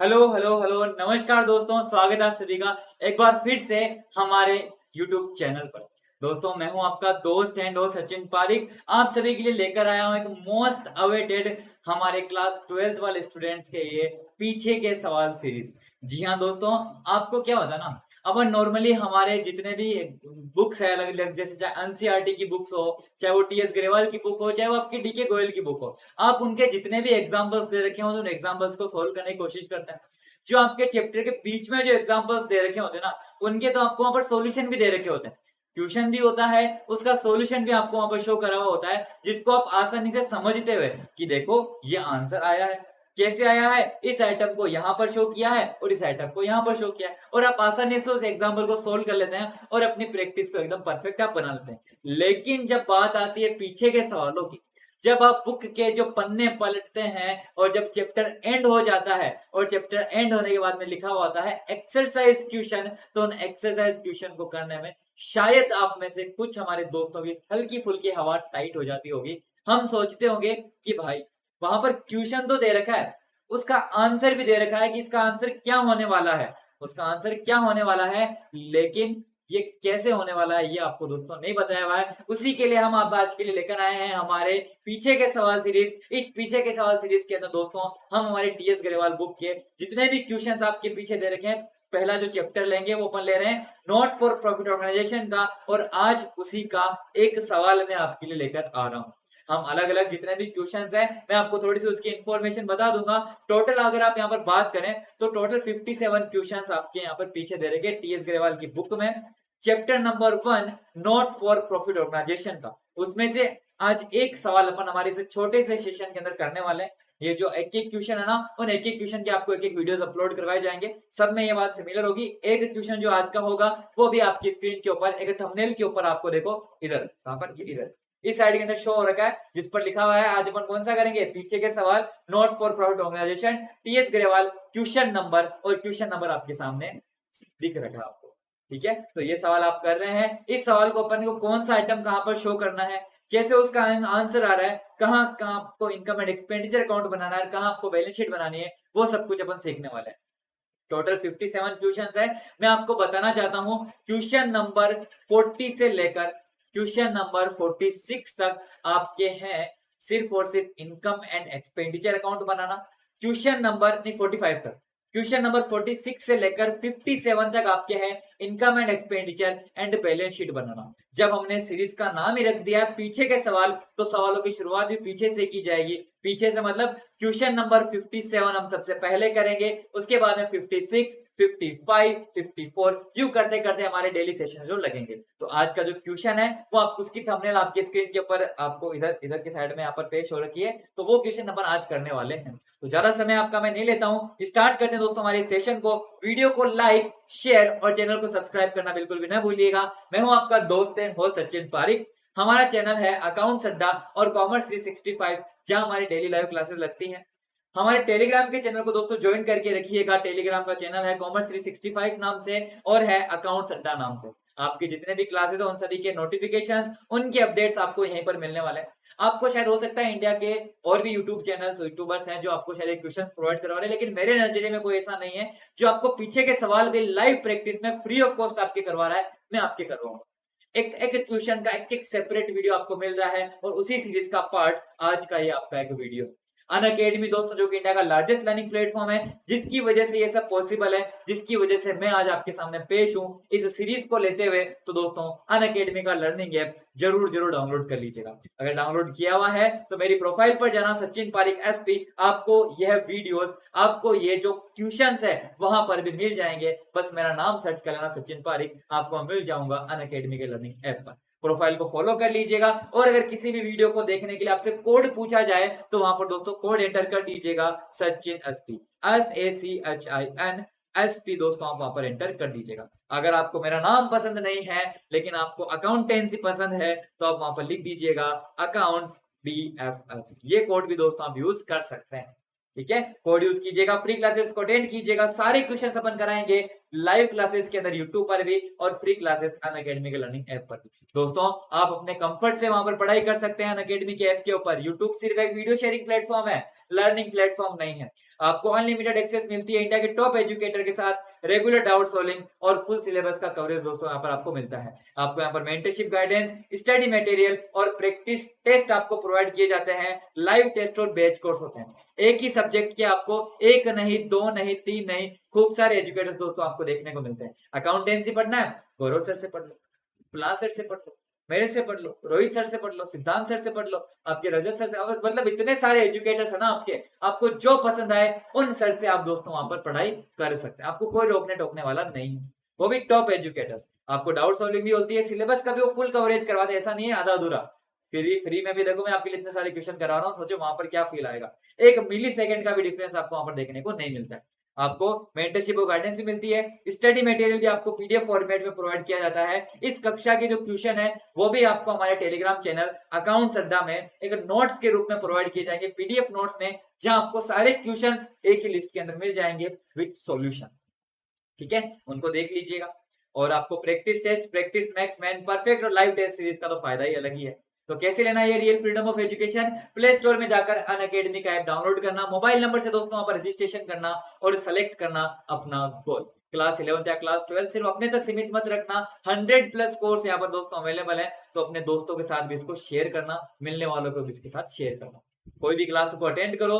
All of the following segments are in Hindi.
हेलो हेलो हेलो नमस्कार दोस्तों, स्वागत है आप सभी का एक बार फिर से हमारे YouTube चैनल पर। दोस्तों मैं हूं आपका दोस्त एंड होस्ट सचिन पारिक। आप सभी के लिए लेकर आया हूं एक मोस्ट अवेटेड हमारे क्लास 12th वाले स्टूडेंट्स के लिए पीछे के सवाल सीरीज। जी हाँ दोस्तों, आपको क्या होता है ना, अपन नॉर्मली हमारे जितने भी बुक्स है अलग अलग, जैसे चाहे एनसीईआरटी की बुक्स हो, चाहे वो टीएस ग्रेवाल की बुक हो, चाहे वो आपकी डीके गोयल की बुक हो, आप उनके जितने भी एग्जांपल्स दे रखे हो तो उन एग्जांपल्स को सोल्व करने की कोशिश करते हैं। जो आपके चैप्टर के बीच में जो एग्जांपल्स दे रखे होते हैं ना, उनके तो आपको वहां पर सॉल्यूशन भी दे रखे होते हैं, ट्यूशन भी होता है, उसका सॉल्यूशन भी आपको वहां पर शो करा हुआ होता है, जिसको आप आसानी से समझते हुए कि देखो ये आंसर आया है, कैसे आया है, इस आइटम को यहाँ पर शो किया है और इस आइटम को यहाँ पर शो किया है, और आप आसानी से उस एग्जाम्पल को सोल्व कर लेते हैं और अपनी प्रैक्टिस को एकदम परफेक्ट आप बना लेते हैं। लेकिन जब बात आती है पीछे के सवालों की, जब आप बुक के जो पन्ने पलटते हैं और जब चैप्टर एंड हो जाता है और चैप्टर एंड होने के बाद में लिखा हुआ होता है एक्सरसाइज क्वेश्चन, तो उन एक्सरसाइज क्वेश्चन को करने में शायद आप में से कुछ हमारे दोस्तों की हल्की फुल्की हवा टाइट हो जाती होगी। हम सोचते होंगे कि भाई वहां पर क्वेश्चन तो दे रखा है, उसका आंसर भी दे रखा है कि इसका आंसर क्या होने वाला है, उसका आंसर क्या होने वाला है, लेकिन ये कैसे होने वाला है ये आपको दोस्तों नहीं बताया हुआ है। उसी के लिए हम आप आज के लिए लेकर आए हैं हमारे पीछे के सवाल सीरीज। इस पीछे के सवाल सीरीज के अंदर दोस्तों हम हमारे टीएस ग्रेवाल बुक के जितने भी क्वेश्चंस आपके पीछे दे रखे हैं, पहला जो चैप्टर लेंगे वो अपन ले रहे हैं नॉट फॉर प्रॉफिट ऑर्गेनाइजेशन का, और आज उसी का एक सवाल मैं आपके लिए लेकर आ रहा हूँ। हम अलग अलग जितने भी क्वेश्चंस हैं मैं आपको थोड़ी सी उसकी इंफॉर्मेशन बता दूंगा। टोटल अगर आप यहाँ पर बात करें तो टोटल 57 क्वेश्चंस आपके यहाँ पर पीछे दे रखे टीएस ग्रेवाल की बुक में, chapter number 1 not for profit organization का। उसमें से आज एक सवाल अपन हमारे से छोटे से सेशन के अंदर करने वाले हैं। ये जो एक एक क्वेश्चन है ना, उन एक एक क्वेश्चन के आपको एक एक वीडियोस अपलोड करवाए जाएंगे, सब में ये बात सिमिलर होगी। एक क्वेश्चन जो आज का होगा वो भी आपकी स्क्रीन के ऊपर एक थंबनेल के ऊपर आपको देखो इधर, कहां पर, ये इधर इस साइड के अंदर शो हो रखा है, जिस पर लिखा हुआ है आज अपन कौन सा करेंगे, पीछे के सवाल not for profit organization TS Grewal, question number, और क्वेश्चन नंबर आपके सामने दिख रखा है आपको। ठीक है, तो ये सवाल आप कर रहे हैं। इस सवाल को अपन को कौन सा आइटम कहां पर शो करना है, कैसे उसका आंसर आ रहा है, कहां कहां आपको इनकम एंड एक्सपेंडिचर अकाउंट बनाना है, कहां आपको बैलेंस शीट बनानी है, वो सब कुछ अपन सीखने वाले हैं। टोटल 57 क्वेश्चंस है। मैं आपको बताना चाहता हूं क्वेश्चन नंबर 40 से लेकर क्वेश्चन नंबर 46 तक आपके हैं सिर्फ और सिर्फ income and expenditure account banana. Question number नहीं 45 तक, क्वेश्चन नंबर 46 से लेकर 57 तक आपके हैं income and expenditure and balance sheet बनाना। जब हमने सीरीज का नाम ही रख दिया पीछे के सवाल, तो सवालों की शुरुआत भी पीछे से की जाएगी। पीछे से मतलब क्वेश्चन नंबर 57 हम सबसे पहले करेंगे, उसके बाद में 56, 55, 54 यूं करते करते हमारे डेली सेशन जो लगेंगे। तो आज का जो क्वेश्चन है वो आप उसकी थंबनेल आपके स्क्रीन के ऊपर आपको इधर इधर के साइड में यहाँ पर पेश हो रखी है, तो वो क्वेश्चन अपन आज करने वाले हैं। तो ज्यादा समय आपका मैं नहीं लेता हूँ, स्टार्ट करते हैं दोस्तों हमारे सेशन को। वीडियो को लाइक, शेयर और चैनल को सब्सक्राइब करना बिल्कुल भी ना भूलिएगा। मैं हूं आपका दोस्त एंड होस्ट सचिन पारिक। हमारा चैनल है अकाउंट्स अड्डा और कॉमर्स 365, जहां हमारी डेली लाइव क्लासेस लगती हैं। हमारे टेलीग्राम के चैनल को दोस्तों ज्वाइन करके रखिएगा। टेलीग्राम का चैनल है कॉमर्स 365 नाम से और है अकाउंट्स अड्डा नाम से। आपके जितने भी क्लासेस है उन सभी के नोटिफिकेशंस, उनके अपडेट्स आपको यहीं पर मिलने वाले हैं। आपको शायद हो सकता है इंडिया के और भी यूट्यूब चैनल्स, यूट्यूबर्स हैं जो आपको शायद क्वेश्चंस प्रोवाइड करवा रहे हैं, लेकिन मेरे नजरिए में कोई ऐसा नहीं है जो आपको पीछे के सवाल भी लाइव प्रैक्टिस में फ्री ऑफ कॉस्ट आपके करवा रहा है। मैं आपके करवाऊंगा एक एक क्वेश्चन का एक एक सेपरेट वीडियो आपको मिल रहा है, और उसी सीरीज का पार्ट आज का ये आपका एक वीडियो। अनअकैडमी दोस्तों जो कि इंडिया का लार्जेस्ट लर्निंग प्लेटफॉर्म है, जिसकी वजह से ये सब पॉसिबल है, जिसकी वजह से मैं आज आपके सामने पेश हूं इस सीरीज को लेते हुए। तो दोस्तों अनअकैडमी का लर्निंग ऐप जरूर जरूर डाउनलोड कर लीजिएगा। अगर डाउनलोड किया हुआ है तो मेरी प्रोफाइल पर जाना, सचिन पारिक एसपी, आपको यह वीडियोस, आपको ये जो क्वेश्चंस है वहां पर भी मिल जाएंगे। बस मेरा नाम सर्च कर लेना सचिन पारिक, आपको मिल जाऊंगा अनअकैडमी के लर्निंग ऐप पर। प्रोफाइल को फॉलो कर लीजिएगा, और अगर किसी भी वीडियो को देखने के लिए आपसे कोड पूछा जाए तो वहां पर दोस्तों कोड एंटर कर दीजिएगा सचिन एसपी, SACHIN एसपी दोस्तों, आप वहां पर एंटर कर दीजिएगा। अगर आपको मेरा नाम पसंद नहीं है लेकिन आपको अकाउंटेंसी पसंद है तो आप वहां पर लिख दीजिएगा अकाउंट्स BFF। ये कोड भी दोस्तों आप यूज कर सकते हैं। ठीक है, कोड यूज कीजिएगा, फ्री क्लासेस को अटेंड कीजिएगा। सारे क्वेश्चन अपन कराएंगे लाइव क्लासेस के अंदर यूट्यूब पर भी, और फ्री क्लासेस अनअकैडमी के लर्निंग ऐप पर भी। दोस्तों आप अपने कंफर्ट से वहां पर पढ़ाई कर सकते हैं अनअकैडमी के ऐप के ऊपर। यूट्यूब सिर्फ एक वीडियो शेयरिंग प्लेटफॉर्म है, लर्निंग प्लेटफॉर्म नहीं है। आपको अनलिमिटेड एक्सेस मिलती है इंडिया के टॉप एजुकेटर के साथ, रेगुलर डाउट सॉल्विंग और फुल सिलेबस का कवरेज दोस्तों यहाँ पर आपको मिलता है। आपको यहाँ पर मेंटरशिप गाइडेंस, स्टडी मटेरियल और प्रैक्टिस टेस्ट आपको प्रोवाइड किए जाते हैं। लाइव टेस्ट और बैच कोर्स होते हैं। एक ही सब्जेक्ट के आपको एक नहीं, दो नहीं, तीन नहीं, खूब सारे एजुकेटर्स दोस्तों आपको देखने को मिलते हैं। अकाउंटेंसी पढ़ना है, गौरव सर से पढ़ लो, प्लास सर से पढ़ लो, मेरे से पढ़ लो, रोहित सर से पढ़ लो, सिद्धांत सर से पढ़ लो, आपके रजत सर से, मतलब इतने सारे एजुकेटर्स है ना आपके, आपको जो पसंद आए उन सर से आप दोस्तों वहां पर पढ़ाई कर सकते हैं। आपको कोई रोकने टोकने वाला नहीं है, वो भी टॉप एजुकेटर्स। आपको डाउट सॉल्विंग भी होती है, सिलेबस का भी वो फुल कवरेज करवाते हैं, ऐसा नहीं है आधा अधूरा। फ्री में भी देखो मैं आपके लिए इतने सारे क्वेश्चन करा रहा हूँ, सोचो वहां पर क्या फील आएगा। एक मिली सेकंड का भी डिफरेंस आपको वहां पर देखने को नहीं मिलता है। आपको मेंटरशिप और गाइडेंस भी मिलती है, स्टडी मटेरियल भी आपको पीडीएफ फॉर्मेट में प्रोवाइड किया जाता है। इस कक्षा के जो क्वेश्चन है वो भी आपको हमारे टेलीग्राम चैनल अकाउंट्स अड्डा में एक नोट्स के रूप में प्रोवाइड किए जाएंगे, पीडीएफ नोट्स में, जहां आपको सारे क्वेश्चंस एक ही लिस्ट के अंदर मिल जाएंगे विद सॉल्यूशन। ठीक है, उनको देख लीजिएगा। और आपको practice test, practice max, man perfect और लाइव टेस्ट सीरीज का तो फायदा ही अलग ही है। तो कैसे लेना है real freedom of education? Play store में जाकर अनअकैडमी का ऐप डाउनलोड करना, मोबाइल नंबर से दोस्तों वहां पर रजिस्ट्रेशन करना और सेलेक्ट करना अपना गोल। क्लास 11 या क्लास 12 सिर्फ अपने तक सीमित मत रखना, 100+ कोर्स यहाँ पर दोस्तों अवेलेबल है। तो अपने दोस्तों के साथ भी इसको शेयर करना, मिलने वालों को भी इसके साथ शेयर करना। कोई भी क्लास को अटेंड करो,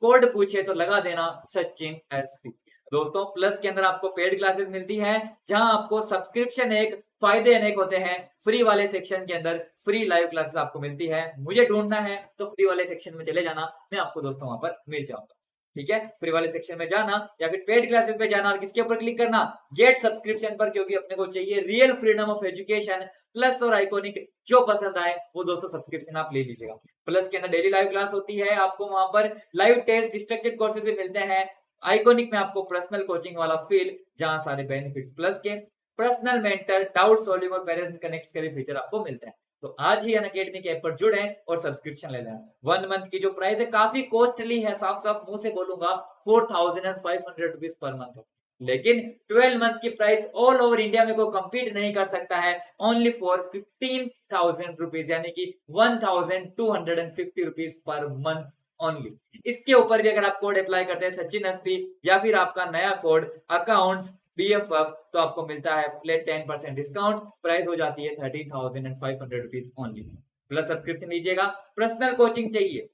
कोड पूछे तो लगा देना सचिन एसपी। दोस्तों प्लस के अंदर आपको पेड क्लासेस मिलती हैं, जहां आपको सब्सक्रिप्शन एक, फायदे अनेक होते हैं। फ्री वाले सेक्शन के अंदर फ्री लाइव क्लासेस आपको मिलती है। मुझे ढूंढना है तो फ्री वाले सेक्शन में चले जाना, मैं आपको दोस्तों वहां पर मिल जाऊंगा। ठीक है, फ्री वाले सेक्शन में जाना या फिर पेड क्लासेस पे जाना और किसके ऊपर क्लिक करना, गेट सब्सक्रिप्शन पर, क्योंकि अपने को चाहिए real freedom of education. Plus और आइकॉनिक जो पसंद आए वो दोस्तों सब्सक्रिप्शन आप ले लीजिएगा। प्लस के अंदर डेली लाइव क्लास होती है, आपको वहां पर लाइव टेस्ट, स्ट्रक्चर्ड कोर्सेज भी मिलते हैं। आइकॉनिक में आपको पर्सनल कोचिंग वाला फील, जहां सारे बेनिफिट्स प्लस के, पर्सनल मेंटर, डाउट सॉल्विंग और पेरेंट कनेक्ट के भी फीचर आपको मिलते हैं। तो आज ही अनअकैडमी के ऐप पर जुड़े और सब्सक्रिप्शन ले लें। 1 मंथ की जो प्राइस है काफी कॉस्टली है, साफ साफ मुंह से बोलूंगा, 4500 रुपीज पर मंथ। लेकिन 12 मंथ की प्राइस ऑल ओवर इंडिया में कोई कंपीट नहीं कर सकता है, ओनली फॉर 15,000 रुपीज, यानी कि 1250 रुपीज पर मंथ ओनली। इसके ऊपर भी अगर आप कोड अप्लाई करते हैं सचिन एसपी या फिर आपका नया कोड अकाउंट्स BFF, तो आपको मिलता है फ्लैट 10% डिस्काउंट। प्राइस हो जाती है 13,500 रुपीज ओनली। प्लस सब्सक्रिप्शन लीजिएगा, पर्सनल कोचिंग चाहिए,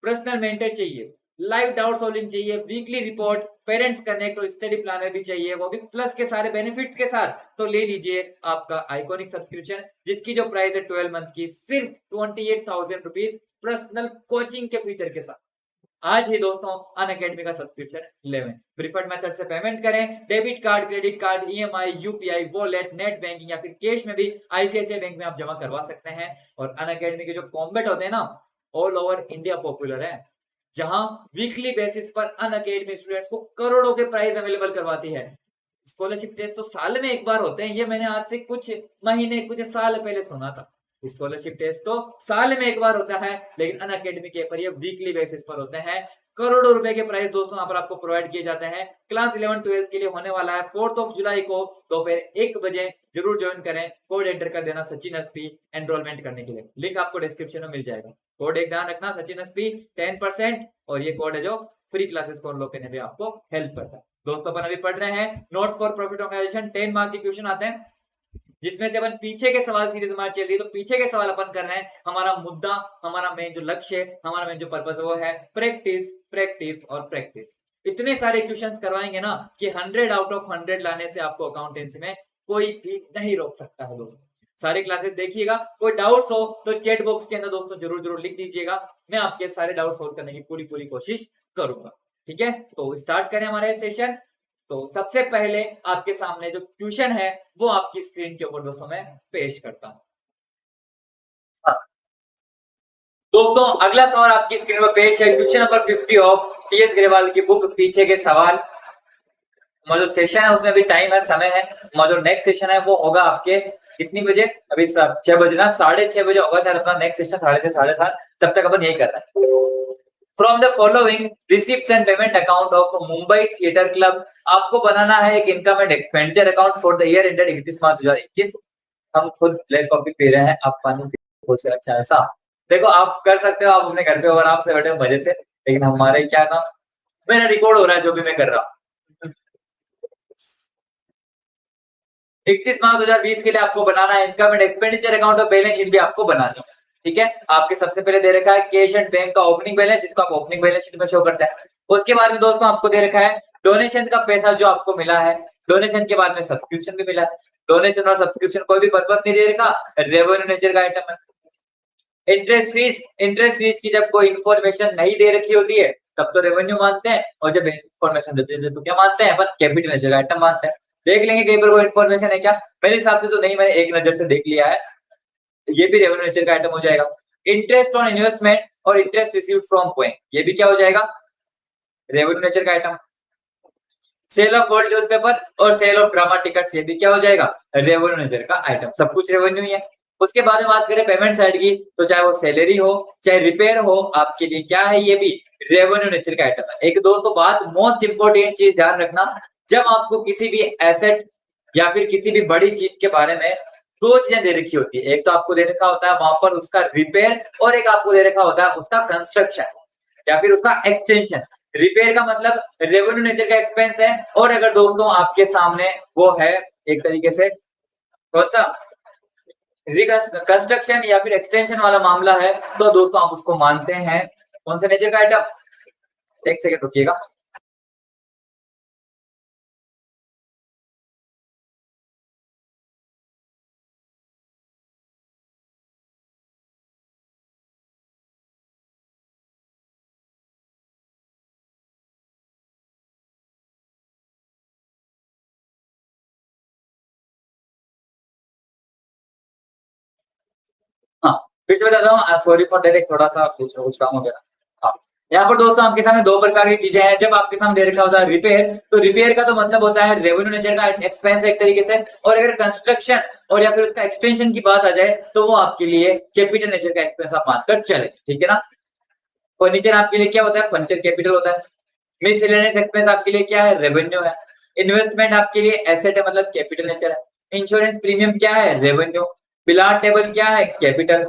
पर्सनल मेंटर चाहिए, लाइव डाउट सॉल्विंग चाहिए, वीकली रिपोर्ट, पेरेंट्स कनेक्ट और स्टडी प्लानर भी चाहिए, वो भी प्लस के सारे बेनिफिट्स के साथ, तो ले लीजिए आपका आइकॉनिक सब्सक्रिप्शन, जिसकी जो प्राइस है 12 मंथ की सिर्फ 28,000 रुपीज, पर्सनल कोचिंग के फीचर के साथ। आज ही दोस्तों अनअकैडमी का सब्सक्रिप्शन लेवें। प्रीफर्ड मेथड से पेमेंट करें, debit card, credit card, EMI, UPI, wallet, net banking या फिर कैश में भी ICICI बैंक में आप जमा करवा सकते हैं। और अनअकैडमी के जो कॉम्बैट होते हैं ना, ऑल ओवर इंडिया पॉपुलर है, जहां वीकली बेसिस पर अनअकैडमी स्टूडेंट्स को करोड़ों के प्राइज अवेलेबल करवाती है। स्कॉलरशिप टेस्ट तो साल में एक बार होते हैं, ये मैंने आज से कुछ महीने, कुछ साल पहले सुना था। स्कॉलरशिप टेस्ट तो साल में एक बार होता है, लेकिन अनअकैडमी के पर ये वीकली बेसिस पर होते हैं। करोड़ों रुपए के प्राइस दोस्तों यहाँ पर आपको प्रोवाइड किए जाते हैं। क्लास 11-12 के लिए होने वाला है 4 जुलाई को दोपहर 1 बजे, जरूर ज्वाइन करें। कोड एंटर कर देना सचिन एसपी एनरोलमेंट करने के लिए, लिंक आपको डिस्क्रिप्शन में मिल जाएगा। कोड एक ध्यान रखना, सचिन एसपी 10%, और ये कोड है जो फ्री क्लासेस को अनलॉक करने में आपको हेल्प करता है। दोस्तों अपन अभी पढ़ रहे हैं not for profit organization, 10 mark के क्वेश्चन आते हैं, जिसमें से अपन पीछे के सवाल सीरीज हमारी चल रही है, तो पीछे के सवाल अपन कर रहे हैं। हमारा मुद्दा, हमारा मेन जो लक्ष्य, हमारा मेन जो पर्पस है वो है प्रैक्टिस, प्रैक्टिस और प्रैक्टिस। इतने सारे क्वेश्चंस करवाएंगे ना कि 100 आउट ऑफ 100 लाने से आपको अकाउंटेंसी में कोई भी नहीं रोक सकता है। दोस्तों सारी क्लासेस देखिएगा, कोई डाउट्स हो तो चैट बॉक्स के अंदर दोस्तों जरूर लिख दीजिएगा, मैं आपके सारे डाउट सोल्व करने की पूरी कोशिश करूंगा। ठीक है, तो स्टार्ट करें हमारा सेशन। तो सबसे पहले आपके सामने जो क्वेश्चन है वो आपकी स्क्रीन के ऊपर दोस्तों मैं पेश करता हूं। दोस्तों अगला सवाल आपकी स्क्रीन पर पेश है, question number 50 of TH Grewal की बुक, पीछे के सवाल। हमारा जो सेशन है उसमें भी टाइम है, समय है। हमारा जो नेक्स्ट सेशन है वो होगा आपके कितनी बजे, अभी 6 बजे ना, 6:30 बजे होगा शायद अपना नेक्स्ट सेशन, 6:30 7:30, तब तक अपन यही कर रहे हैं। From the following receipts and payment account of Mumbai Theatre Club, आपको बनाना है एक income and expenditure account for the year ended 31 मार्च 2021। हम खुद ब्लैक कॉफी पी रहे हैं, आप पानी पी से अच्छा ऐसा। देखो आप कर सकते हो, आप अपने घर पे आराम से बैठे मजे से, लेकिन हमारे क्या ना मेरा रिकॉर्ड हो रहा है जो भी मैं कर रहा हूँ। 31 मार्च 2020 के लिए आपको बनाना है इनकम एंड एक्सपेंडिचर अकाउंट और बैलेंस शीट भी आपको बनानी है। ठीक है, आपके सबसे पहले दे रखा है कैश एंड बैंक का ओपनिंग बैलेंस, जिसको आप ओपनिंग बैलेंस शीट में शो करते हैं। उसके बाद में दोस्तों आपको दे रखा है डोनेशन का पैसा जो आपको मिला है, डोनेशन के बाद में सब्सक्रिप्शन भी मिला है। डोनेशन और सब्सक्रिप्शन कोई भी पर्पज नहीं दे रखा, रेवेन्यू नेचर का आइटम है। इंटरेस्ट फीस की जब कोई इन्फॉर्मेशन नहीं दे रखी होती है तब तो रेवेन्यू मानते हैं, और जब इन्फॉर्मेशन देते हैं तो क्या मानते हैं अपन, कैपिटल नेचर का आइटम मानते हैं। देख लेंगे कहीं पर कोई इन्फॉर्मेशन है क्या, मेरे हिसाब से तो नहीं, मैंने एक नजर से देख लिया है, ये भी रेवेन्यू नेचर का आइटम हो जाएगा। इंटरेस्ट ऑन इन्वेस्टमेंट और इंटरेस्ट रिसीव्ड फ्रॉम कोइन, ये भी क्या हो जाएगा, रेवेन्यू नेचर का item. Sale of old newspaper और सेल ऑफ ड्रामा टिकट्स, ये भी क्या हो जाएगा, रेवेन्यू नेचर का आइटम। सब कुछ रेवेन्यू ही है। उसके बाद में बात करें पेमेंट साइड की, तो चाहे वो सैलरी हो चाहे रिपेयर हो, आपके लिए क्या है, ये भी रेवेन्यू नेचर का आइटम है। एक दो तो बात मोस्ट इंपोर्टेंट चीज ध्यान रखना, जब आपको किसी भी एसेट या फिर किसी भी बड़ी चीज के बारे में दो चीजें दे रखी होती है, एक तो आपको दे रखा होता है वहां पर उसका रिपेयर, और एक आपको दे रखा होता है उसका कंस्ट्रक्शन या फिर उसका एक्सटेंशन। रिपेयर का मतलब रेवेन्यू नेचर का एक्सपेंस है, और अगर दोस्तों आपके सामने वो है एक तरीके से कौन सा कंस्ट्रक्शन या फिर एक्सटेंशन वाला मामला है, तो दोस्तों आप उसको मानते हैं कौन से नेचर का आइटम। एक सेकंड रुकिएगा। हाँ, फिर से बताता हूँ, सॉरी फॉर दैट, थोड़ा सा कुछ काम हो गया। हाँ, यहाँ पर दोस्तों आपके सामने दो प्रकार की चीजें हैं। जब आपके सामने दे रखा होता है रिपेयर, तो रिपेयर का तो मतलब होता है रेवेन्यू नेचर का एक्सपेंस एक तरीके से, और अगर कंस्ट्रक्शन और या फिर उसका एक्सटेंशन की बात आ जाए तो वो आपके लिए कैपिटल नेचर का एक्सपेंस आप मानकर चले, ठीक है ना। फर्नीचर आपके लिए क्या होता है, फर्नीचर कैपिटल होता है। मिसलेनियस एक्सपेंस आपके लिए क्या है, रेवेन्यू है। इन्वेस्टमेंट आपके लिए एसेट है, मतलब कैपिटल नेचर है। इंश्योरेंस प्रीमियम क्या है, रेवेन्यू। बिलार टेबल क्या है, कैपिटल।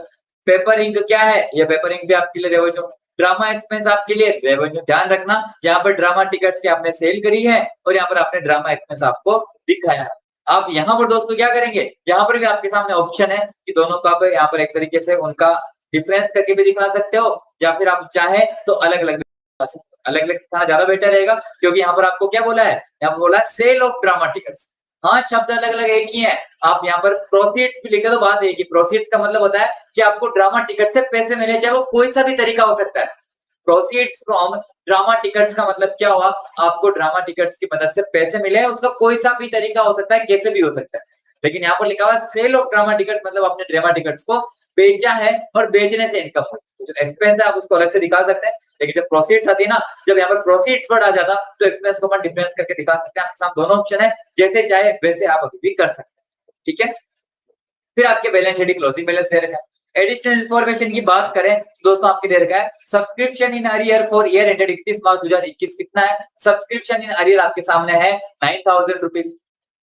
पेपर इंक क्या है, ये पेपर इंक भी आपके लिए रेवेन्यू। ड्रामा एक्सपेंस आपके लिए रेवेन्यू। ध्यान रखना, यहाँ पर ड्रामा टिकट्स की आपने सेल करी है और यहाँ पर आपने ड्रामा एक्सपेंस आपको दिखाया है। आप यहाँ पर दोस्तों क्या करेंगे, यहाँ पर भी आपके सामने ऑप्शन है कि दोनों का आप यहाँ पर एक तरीके से उनका डिफरेंस करके भी दिखा सकते हो, या फिर आप चाहे तो अलग अलग दिखा सकते हो। अलग अलग दिखाना ज्यादा बेटर रहेगा, क्योंकि यहाँ पर आपको क्या बोला है, यहाँ पर बोला है सेल ऑफ ड्रामा टिकट्स। हाँ, शब्द अलग अलग एक ही है। आप यहाँ पर प्रोसीड्स भी लिखे तो बात एक ही। प्रोसीड्स का मतलब होता है कि आपको ड्रामा टिकट से पैसे मिले, चाहे वो कोई सा भी तरीका हो सकता है। प्रोसीड्स फ्रॉम ड्रामा टिकट्स का मतलब क्या हुआ, आपको ड्रामा टिकट्स की मदद से पैसे मिले, उसका कोई सा भी तरीका हो सकता है, कैसे भी हो सकता है। लेकिन यहाँ पर लिखा हुआ सेल ऑफ ड्रामा टिकट्स, मतलब आपने ड्रामा टिकट्स को बेचा है और बेचने से इनकम हुई। जो एक्सपेंस है आप उसको अलग से दिखा सकते हैं, लेकिन जब प्रोसीड्स आती है ना, जब यहाँ पर प्रोसीड्स वर्ड आ जाता तो एक्सपेंस को अपन डिफरेंस करके दिखा सकते हैं। आपके साथ दोनों ऑप्शन है, जैसे चाहे वैसे आप अभी भी कर सकते हैं, ठीक है। फिर आपके बैलेंस शीट क्लोजिंग बैलेंस दे रखा है। एडिशनल इन्फॉर्मेशन की बात करें दोस्तों, आपके दे रखा है subscription in arrear for year ended 31 मार्च 2021 कितना है। सब्सक्रिप्शन इन अरियर आपके सामने है 9,000 रुपीज।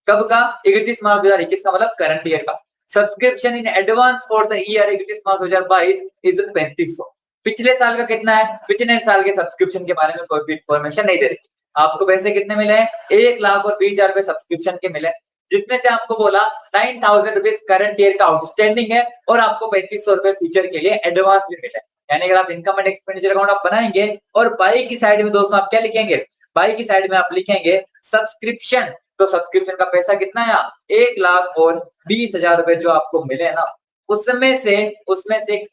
कब का, 31 मार्च 2021 का, मतलब करंट ईयर का। Subscription in advance for the year 31 March 2022 is 3500। पिछले साल का कितना है, पिछले साल के सब्सक्रिप्शन के बारे में कोई भी इन्फॉर्मेशन नहीं दे रही। आपको पैसे कितने मिले हैं, 1,20,000 रुपए सब्सक्रिप्शन के मिले, जिसमें से आपको बोला 9,000 रुपीज करंट ईयर का आउटस्टैंडिंग है, और आपको 3500 रुपए फ्यूचर के लिए एडवांस भी मिले। यानी अगर आप इनकम एंड एक्सपेंडिचर अकाउंट आप बनाएंगे, और बाई की साइड में दोस्तों आप क्या लिखेंगे, बाई की साइड में आप लिखेंगे सब्सक्रिप्शन। तो सब्सक्रिप्शन का पैसा कितना है, 1,20,000 रुपए जो आपको मिले ना, उसमें से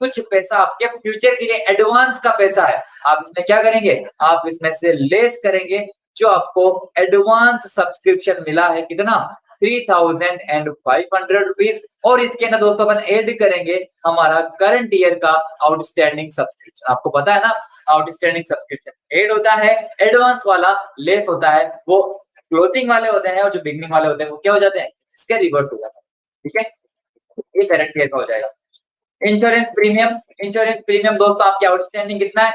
कुछ पैसा आपके फ्यूचर के लिए एडवांस का पैसा है। आप इसमें क्या करेंगे, आप इसमें से लेस करेंगे जो आपको एडवांस सब्सक्रिप्शन मिला है, कितना, 3,500 रुपीज, और इसके अंदर दोस्तों अपन ऐड करेंगे हमारा करंट ईयर का आउटस्टैंडिंग सब्सक्रिप्शन। आपको पता है ना, आउटस्टैंडिंग सब्सक्रिप्शन ऐड होता है, एडवांस वाला लेस होता है, वो क्लोजिंग वाले होते हैं, और जो बिगनिंग वाले होते हैं वो क्या हो जाते हैं, इसके रिवर्स हो जाता है, ठीक है। ये करंट ईयर का हो जाएगा। इंश्योरेंस प्रीमियम दोस्तों आपके आउटस्टैंडिंग कितना है।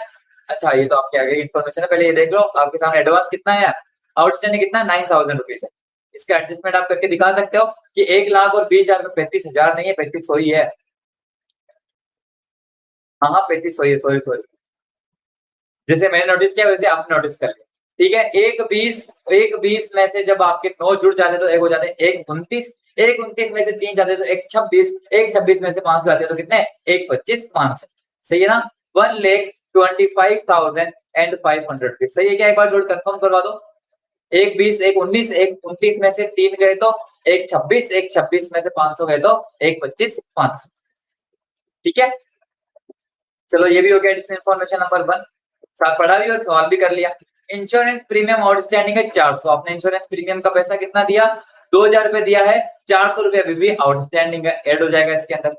अच्छा, ये तो आपके आगे इन्फॉर्मेशन है, पहले ये देख लो। आपके सामने एडवांस कितना है, आउटस्टैंडिंग कितना है, 9,000 रुपीज है। इसका एडजस्टमेंट आप करके दिखा सकते हो कि 1,20,000 में 35,000 नहीं है, 3500 ही है। हाँ हाँ, 3500 ही है, सॉरी सॉरी, जैसे मैंने नोटिस किया वैसे आप नोटिस कर लिया। ठीक है। एक 20 में से जब आपके 9 जुड़ जाते तो एक हो जाते हैं 1 29, 1 29 में से 3 जाते तो 1 26, 1 26 में से 5 जाते तो कितने 1 25 500। सही है ना। 1,25,500 सही है क्या। एक बार जोड़ कंफर्म करवा दो। 1 20 1 19, 1 29 में से 3 गए तो 1 26, 1 26 में से 500 गए तो 1 25 500। ठीक है। चलो ये भी हो गया एडिशनल इन्फॉर्मेशन नंबर 1। साथ पढ़ा भी और सवाल भी कर लिया। इंश्योरेंस प्रीमियम आउटस्टैंडिंग है 400। आपने इंश्योरेंस प्रीमियम का पैसा कितना दिया 2000 रुपए दिया है, 400 रुपए अभी भी आउटस्टैंडिंग है, ऐड हो जाएगा इसके अंदर।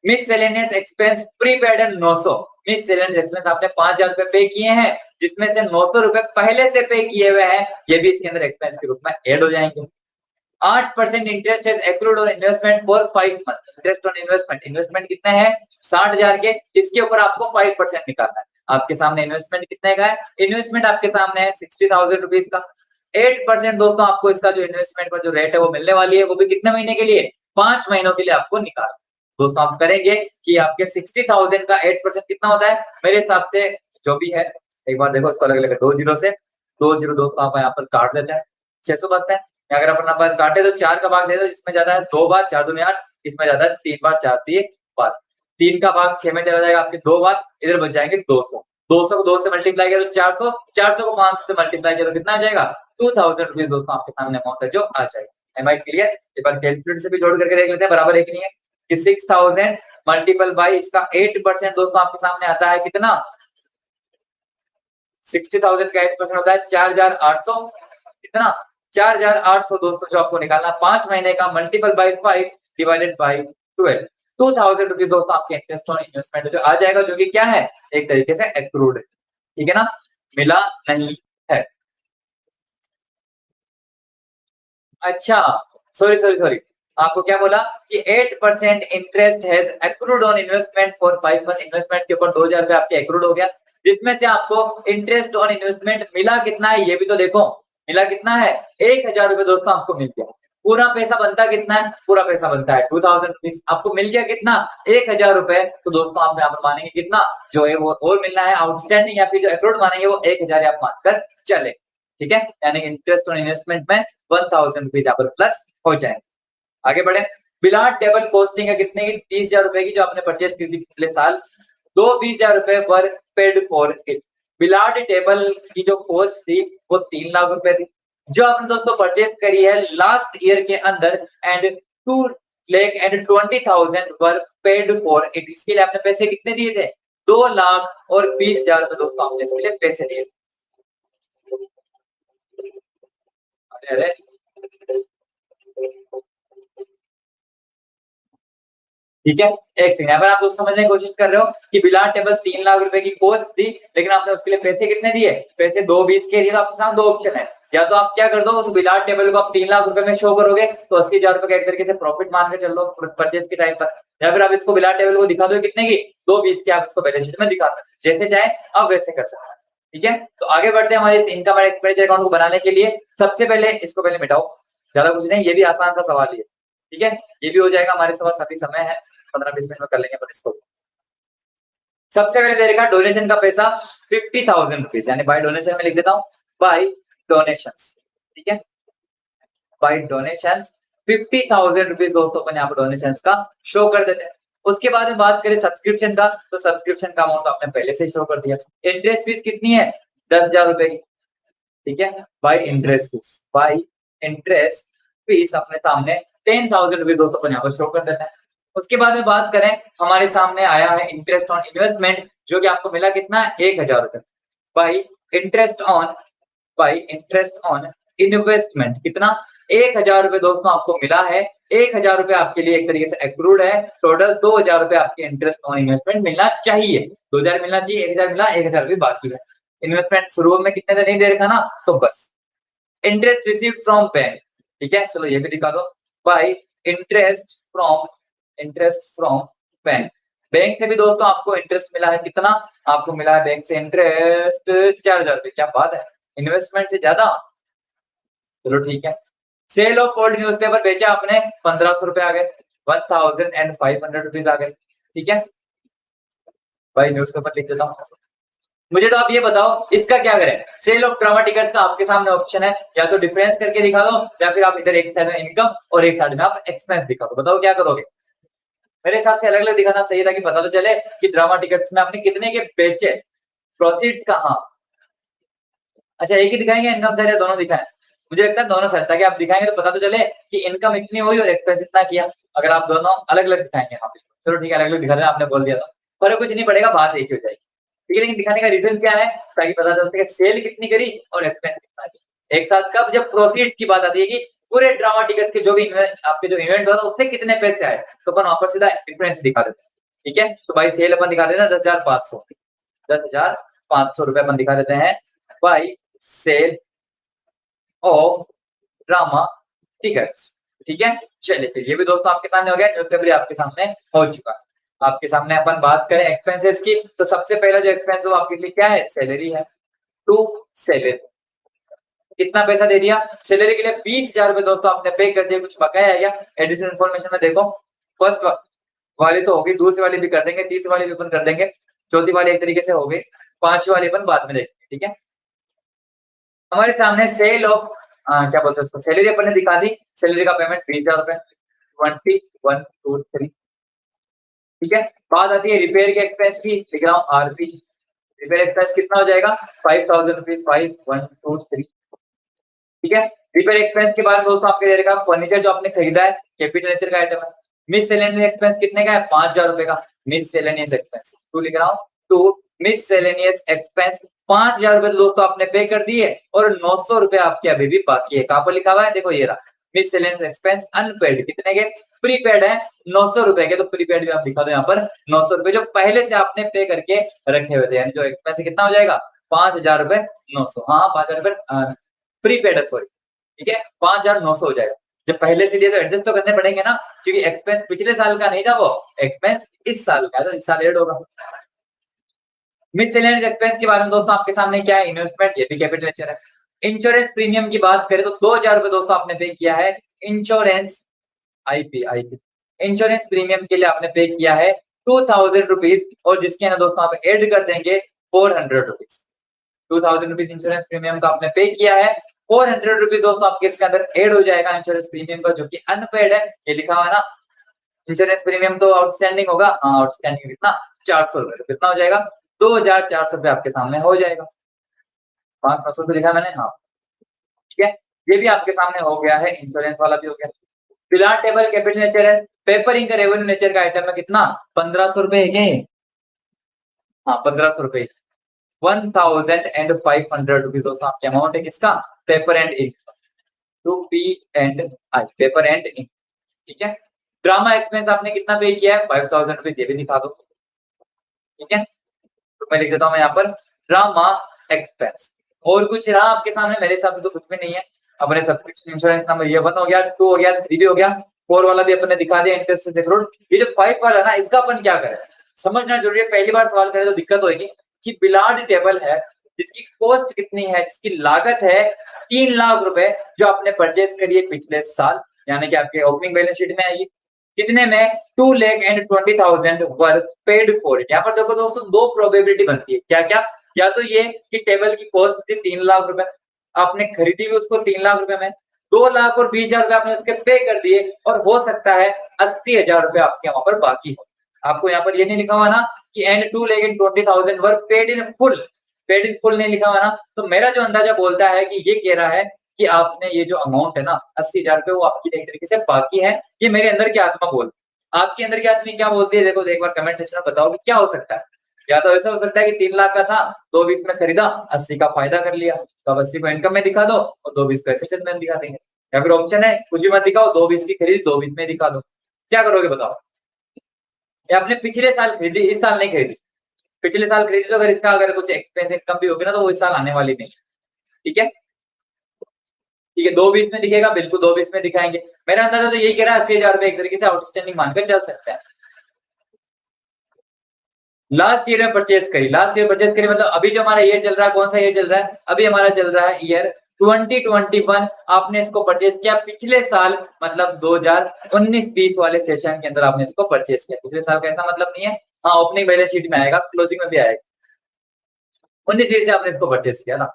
मिससेलेनियस एक्सपेंस प्रीपेड है 900। मिससेलेनियस एक्सपेंस आपने 5000 रुपए पे किए हैं, जिसमें से 900 रुपए पहले से पे किए हुए हैं, ये भी इसके अंदर एक्सपेंस के रूप में ऐड हो जाएंगे। 8% इंटरेस्ट है accrued on investment for 5 month. Interest on investment, investment कितना है 60,000 के, इसके ऊपर आपको 5% निकालना है। आपके सामने इन्वेस्टमेंट कितने का है, इन्वेस्टमेंट आपके सामने है 60,000 रुपीज का। 8% दोस्तों आपको इसका जो इन्वेस्टमेंट पर जो रेट है वो मिलने वाली है, वो भी कितने महीने के लिए 5 महीनों के लिए आपको निकाल। दोस्तों आप करेंगे कि आपके 60,000 का 8% कितना होता है, मेरे हिसाब से जो भी है, एक बार देखो इसको अलग अलग 2 जीरो से 2 जीरो दोस्तों आप यहाँ पर काट देते हैं, 600 बचता है। अगर अपन नंबर काटे तो 4 का भाग दे दो, इसमें जाता है 2 बार, 4 दूनी 8, इसमें जाता है 3 बार, 4 3 बार। 3 का भाग 6 में चला जाएगा आपके 2 बार, इधर बच जाएंगे 200। 200 को 2 से मल्टीप्लाई किया तो 400, 400 को 5 से मल्टीप्लाई किया तो कितना आ जाएगा 2000 रुपीज। दोस्तों आपके सामने अमाउंट है जो आ जाएगा। Am I clear. एक बार कैलकुलेटर से भी जोड़ करके देख लेते हैं, बराबर है कि नहीं है। कि 6000 मल्टीपल बाई इसका 8% दोस्तों आपके सामने आता है कितना, 60,000 का 8% होता है 4,800। कितना 4,800 दोस्तों जो आपको निकालना 5 महीने का, multiple by 5 divided by 12, 2000 rupees दोस्तों आपके इंटरेस्ट ऑन इन्वेस्टमेंट जो आ जाएगा, जो कि क्या है एक तरीके से एक्रूड है। ठीक है ना, मिला नहीं है। अच्छा, सॉरी सॉरी सॉरी, आपको क्या बोला कि 8% interest has accrued on investment for 5 month. Investment के ऊपर 2000 रुपए आपके एक्रूड हो गया, जिसमें से आपको इंटरेस्ट ऑन इन्वेस्टमेंट मिला कितना है, ये भी तो देखो। मिला कितना है 1000 रुपए दोस्तों आपको मिल गया। पूरा पैसा बनता कितना है, पूरा पैसा बनता है 2000 रुपीज, आपको मिल गया कितना 1000 रुपए। तो दोस्तों आप यहाँ पर मानेंगे कितना जो है वो और मिलना है आउटस्टैंडिंग, या फिर जो एक्रूड मानेंगे वो 1000 आप मानकर चले। ठीक है, यानी इंटरेस्ट ऑन इन्वेस्टमेंट में 1000 रुपीज यहाँ पर प्लस हो जाए। आगे बढ़े। बिलाट टेबल कॉस्टिंग है कितने की 30,000 रुपए की, जो आपने परचेज की थी पिछले साल। दो 20,000 रुपए वर paid for it. Bilat table की जो कॉस्ट थी वो 3 लाख रुपए थी, जो आपने दोस्तों परचेज करी है लास्ट ईयर के अंदर, and 2,20,000 were paid for it. इसके लिए आपने पैसे कितने दिए थे 2,20,000 रुपए दोस्तों आपने इसके लिए पैसे दिए। अरे ठीक है, एक सेकंड यहाँ पर आप दोस्त समझने की कोशिश कर रहे हो कि बिलाट टेबल 3 लाख रुपए की कॉस्ट थी, लेकिन आपने उसके लिए पैसे कितने दिए, पैसे 220 के लिए। तो आपके साथ 2 ऑप्शन है, या तो आप क्या कर दो उस बिलाट टेबल को आप 3 लाख रुपए में शो करोगे तो 80,000 रुपए का एक तरीके से प्रॉफिट मान के चल लो परचेज के टाइम पर, या फिर आप इसको बिलाट टेबल को दिखा दो कितने की 220 के, आप इसको बैलेंस शीट में दिखा सकते, जैसे चाहे आप वैसे कर सकते हैं। ठीक है, तो आगे बढ़ते हैं हमारे इनकम एंड एक्सपेंडिचर अकाउंट को बनाने के लिए। सबसे पहले इसको पहले मिटाओ, ज्यादा कुछ नहीं, ये भी आसान सा सवाल ही है। ठीक है, ये भी हो जाएगा हमारे पास अभी समय है, 15-20 मिनट में कर लेंगे अपन इसको। सबसे पहले दे रखा डोनेशन का पैसा 50,000 रुपीज, यानी बाय डोनेशन में लिख देता हूँ बाय डोनेशंस। ठीक है, बाय डोनेशंस 50,000 रुपीज दोस्तों अपन यहाँ पर डोनेशन का शो कर देते हैं। उसके बाद में बात करें सब्सक्रिप्शन का, तो सब्सक्रिप्शन का अमाउंट आपने पहले से शो कर दिया। इंटरेस्ट फीस कितनी है 10,000 रुपए की। ठीक है, bye interest fees, bye interest fees अपने सामने 10,000 रुपीज दोस्तों अपन यहाँ पर शो कर देते हैं। उसके बाद में बात करें, हमारे सामने आया है इंटरेस्ट ऑन इन्वेस्टमेंट, जो कि आपको मिला कितना 1,000 रुपए। बाय इंटरेस्ट ऑन इन्वेस्टमेंट कितना 1,000 रुपए दोस्तों आपको मिला है। 1,000 रुपए आपके लिए एक तरीके से एक्रूड है। टोटल 2,000 रुपए आपके इंटरेस्ट ऑन इन्वेस्टमेंट मिलना चाहिए। 2,000 मिलना चाहिए, 1,000 मिला, 1,000 रुपए बाकी है। इन्वेस्टमेंट शुरू में कितने नहीं दे रखा ना, तो बस इंटरेस्ट रिसीव फ्रॉम बैंक। ठीक है, चलो ये भी दिखा दो bye interest from bank. Bank से भी दोस्तों आपको इंटरेस्ट मिला है कितना, आपको मिला है बैंक से इंटरेस्ट 4,000 रुपए। क्या बात है, इन्वेस्टमेंट से ज्यादा। चलो ठीक है, सेल ऑफ ओल्ड न्यूज़पेपर बेचा आपने 1,500 रुपए आ गए, 1,500 रुपीज आ गए। ठीक है, भाई न्यूज़पेपर लिख देता हूँ। मुझे तो आप ये बताओ इसका क्या करें। सेल ऑफ ड्रामा टिकट्स का आपके सामने ऑप्शन है, या तो डिफरेंस करके दिखा दो, या फिर आप इधर एक साइड में इनकम और एक साइड में आप एक्सपेंस दिखा दो। बताओ क्या करोगे। मेरे हिसाब से अलग अलग दिखाना चाहिए ताकि पता तो चले कि ड्रामा टिकट्स में आपने कितने के बेचे, प्रोसीड्स कहाँ। अच्छा एक ही दिखाएंगे इनकम साइड या दोनों दिखाएं। मुझे लगता है दोनों साइड, ताकि आप दिखाएंगे तो पता तो चले कि इनकम इतनी हुई और एक्सपेंस इतना किया। अगर आप दोनों अलग अलग दिखाएंगे यहाँ पे, चलो ठीक है अलग अलग दिखा रहे हैं, आपने बोल दिया था, फर्क कुछ नहीं पड़ेगा, बात एक ही हो जाएगी। ठीक है, लेकिन दिखाने का रीजन क्या है, ताकि पता चल सके सेल कितनी करी और एक्सपेंस कितना किया एक साथ। कब, जब प्रोसीड्स की बात आती है कि पूरे ड्रामा टिकट्स के जो भी आपके जो इवेंट हुआ था उससे कितने पैसे आए, तो अपन वहां पर सीधा डिफरेंस दिखा देते हैं। ठीक है, तो भाई सेल अपन दिखा देना 10,500, 10,500 रुपए अपन दिखा देते हैं by sale of drama tickets. ठीक है, चलिए फिर ये भी दोस्तों आपके सामने हो गया, न्यूज़पेपर आपके सामने हो चुका है। आपके सामने अपन बात करें एक्सपेंसेस की, तो सबसे पहला जो एक्सपेंस है वो आपके लिए क्या है, सैलरी है। टू सैलरी, कितना पैसा दे दिया सैलरी के लिए, 20,000 रुपए दोस्तों आपने पे कर दिया। कुछ बकाया है क्या, एडिशनल इन्फॉर्मेशन में देखो। फर्स्ट वाली तो होगी, दूसरी वाली भी कर देंगे, तीसरी वाली भी अपन कर देंगे, चौथी वाली एक तरीके से हो गई, पांचवी वाली अपन बाद में देखेंगे। ठीक है, हमारे सामने सेल ऑफ क्या बोलते हैं उसको, सैलरी अपन ने दिखा दी। सैलरी का पेमेंट 20,000 रुपए, 2123। ठीक है, बात आती है रिपेयर के एक्सपेंस की, लिख रहा हूँ आरपी। रिपेयर एक्सपेंस कितना हो जाएगा, 5,000 रुपीज, 5123। ठीक है, रिपेयर एक्सपेंस के बाद दोस्तों आपके दे रखा फर्नीचर जो आपने खरीदा है, कैपिटल नेचर का आइटम है। मिससेलेनियस एक्सपेंस कितने का है, 5,000 रुपए का। मिससेलेनियस एक्सपेंस टू लिख रहा हूँ, टू मिससेलेनियस एक्सपेंस 5,000 रुपए दोस्तों आपने पे कर दिए, और 900 रुपए आपके अभी भी बाकी है। कहां पर लिखा हुआ है, देखो ये रहा, मिससेलेनियस एक्सपेंस अनपेड कितने के, प्रीपेड है 900 रुपए के, तो प्रीपेड भी आप दिखा दो यहाँ पर 900 रुपए जो पहले से आपने पे करके रखे हुए थे, यानी जो एक्सपेंस कितना हो जाएगा, 5,000 रुपए 900, हाँ 5,000 रुपए प्रीपेड है, सॉरी। ठीक है, 5,900 हो जाएगा। जब पहले से दिए तो एडजस्ट तो करने पड़ेंगे ना, क्योंकि एक्सपेंस पिछले साल का नहीं था, वो एक्सपेंस इस साल का है, तो इस साल ऐड होगा। मिससेलेनियस एक्सपेंस के बारे में दोस्तों आपके सामने क्या है, इन्वेस्टमेंट, ये भी कैपिटल नेचर है। इंश्योरेंस प्रीमियम की बात करें तो 2,000 रुपए दोस्तों आपने पे किया है इंश्योरेंस, आईपी इंश्योरेंस प्रीमियम के लिए आपने पे किया है 2,000 रुपीज, और जिसके ना दोस्तों आप ऐड कर देंगे 400 रुपीज। 2,000 रुपीज इंश्योरेंस प्रीमियम का आपने पे किया है, 400 रुपीज दोस्तों आपके इसके अंदर ऐड हो जाएगा इंश्योरेंस प्रीमियम का, जो कि अनपेड है, ये लिखा हुआ है ना। इंश्योरेंस प्रीमियम तो आउटस्टैंडिंग होगा, हाँ आउटस्टैंडिंग कितना, 400 रुपए, कितना हो जाएगा, 2,400 रुपए आपके सामने हो जाएगा। 5,900 तो लिखा मैंने, हाँ ठीक है, ये भी आपके सामने हो गया है, इंश्योरेंस वाला भी हो गया। बिलॉन्ग टेबल कैपिटल नेचर है, पेपर इंक रेवेन्यू नेचर का आइटम है, कितना 1,500 रुपए है क्या, हाँ 1,500 रुपए, 1,500 रुपीज दोस्तों आपके अमाउंट है किसका, paper and ink, to P and I, paper and ink. ठीक है, ड्रामा एक्सपेंस आपने कितना पे किया है, 5,000 रुपीज, ये भी दिखा दो। ठीक है, तो मैं लिख देता हूँ मैं यहाँ पर ड्रामा एक्सपेंस। और कुछ रहा आपके सामने, मेरे हिसाब से तो कुछ भी नहीं है। अपने सब्सक्रिप्शन इंश्योरेंस नंबर ये 1 हो गया, 2 हो गया, 3 भी हो गया, 4 वाला भी अपने दिखा दिया, इंटरेस्ट से करोड़। ये जो 5 वाला ना, इसका अपन क्या करें, समझना जरूरी है। पहली बार सवाल करें तो दिक्कत होगी कि बिलॉन्ग टेबल है जिसकी कॉस्ट कितनी है, जिसकी लागत है 3 लाख रुपए, जो आपने परचेज करी है पिछले साल, यानी कि आपके ओपनिंग बैलेंस शीट में आएगी कितने में, 2,20,000 वर पेड फॉर इट। यहाँ पर देखो दोस्तों, दो प्रोबेबिलिटी बनती है, क्या क्या, या तो ये कि टेबल की कॉस्ट थी 3 लाख रुपए, आपने खरीदी भी उसको 3 लाख रुपए में, 2 लाख और 20,000 रुपए आपने उसके पे कर दिए, और हो सकता है 80,000 रुपए आपके वहां पर बाकी हो। आपको यहाँ पर ये नहीं लिखा हुआ ना कि and 2,20,000 were paid in full, paid in full नहीं लिखा हुआ ना, तो मेरा जो अंदाजा बोलता है कि ये कह रहा है कि आपने ये जो अमाउंट है ना 80,000 रुपए, वो आपकी एक तरीके से बाकी है। ये मेरे अंदर की आत्मा बोल, आपकी अंदर की आत्मा क्या बोलती है, देखो एक बार कमेंट सेक्शन में बताओ कि क्या हो सकता है। या तो ऐसा हो सकता है कि 3 लाख का था, 2,20 में खरीदा, 80 का फायदा कर लिया, तो अब 80 को इनकम में दिखा दो और 2,20 को एसेट में दिखा देंगे। या फिर ऑप्शन है कुछ भी मत दिखाओ, 2,20 की खरीदी 2,20 में दिखा दो, क्या करोगे बताओ। या आपने पिछले साल खरीदी, इस साल नहीं खरीदी, पिछले साल खरीदी, तो अगर इसका अगर कुछ एक्सपेंस इनकम भी होगी ना, तो वो इस साल आने वाली नहीं। ठीक है, ठीक है, 2,20 में दिखेगा, बिल्कुल 2,20 में दिखाएंगे। मेरा अंदाजा तो यही कह रहा है 80,000 रुपए एक तरीके से आउटस्टैंडिंग मानकर चल सकता है। लास्ट ईयर में परचेज करी, लास्ट ईयर परचेज करी, मतलब अभी जो हमारा ईयर चल रहा है, कौन सा ईयर चल रहा है, अभी हमारा चल रहा है ईयर 2021। आपने इसको परचेज किया पिछले साल, मतलब 2019-20 वाले सेशन के अंदर आपने इसको परचेज किया। पिछले साल का ऐसा मतलब नहीं है, हाँ ओपनिंग बैलेंस शीट में आएगा, क्लोजिंग में भी आएगा। 19-20 से आपने इसको परचेस किया ना,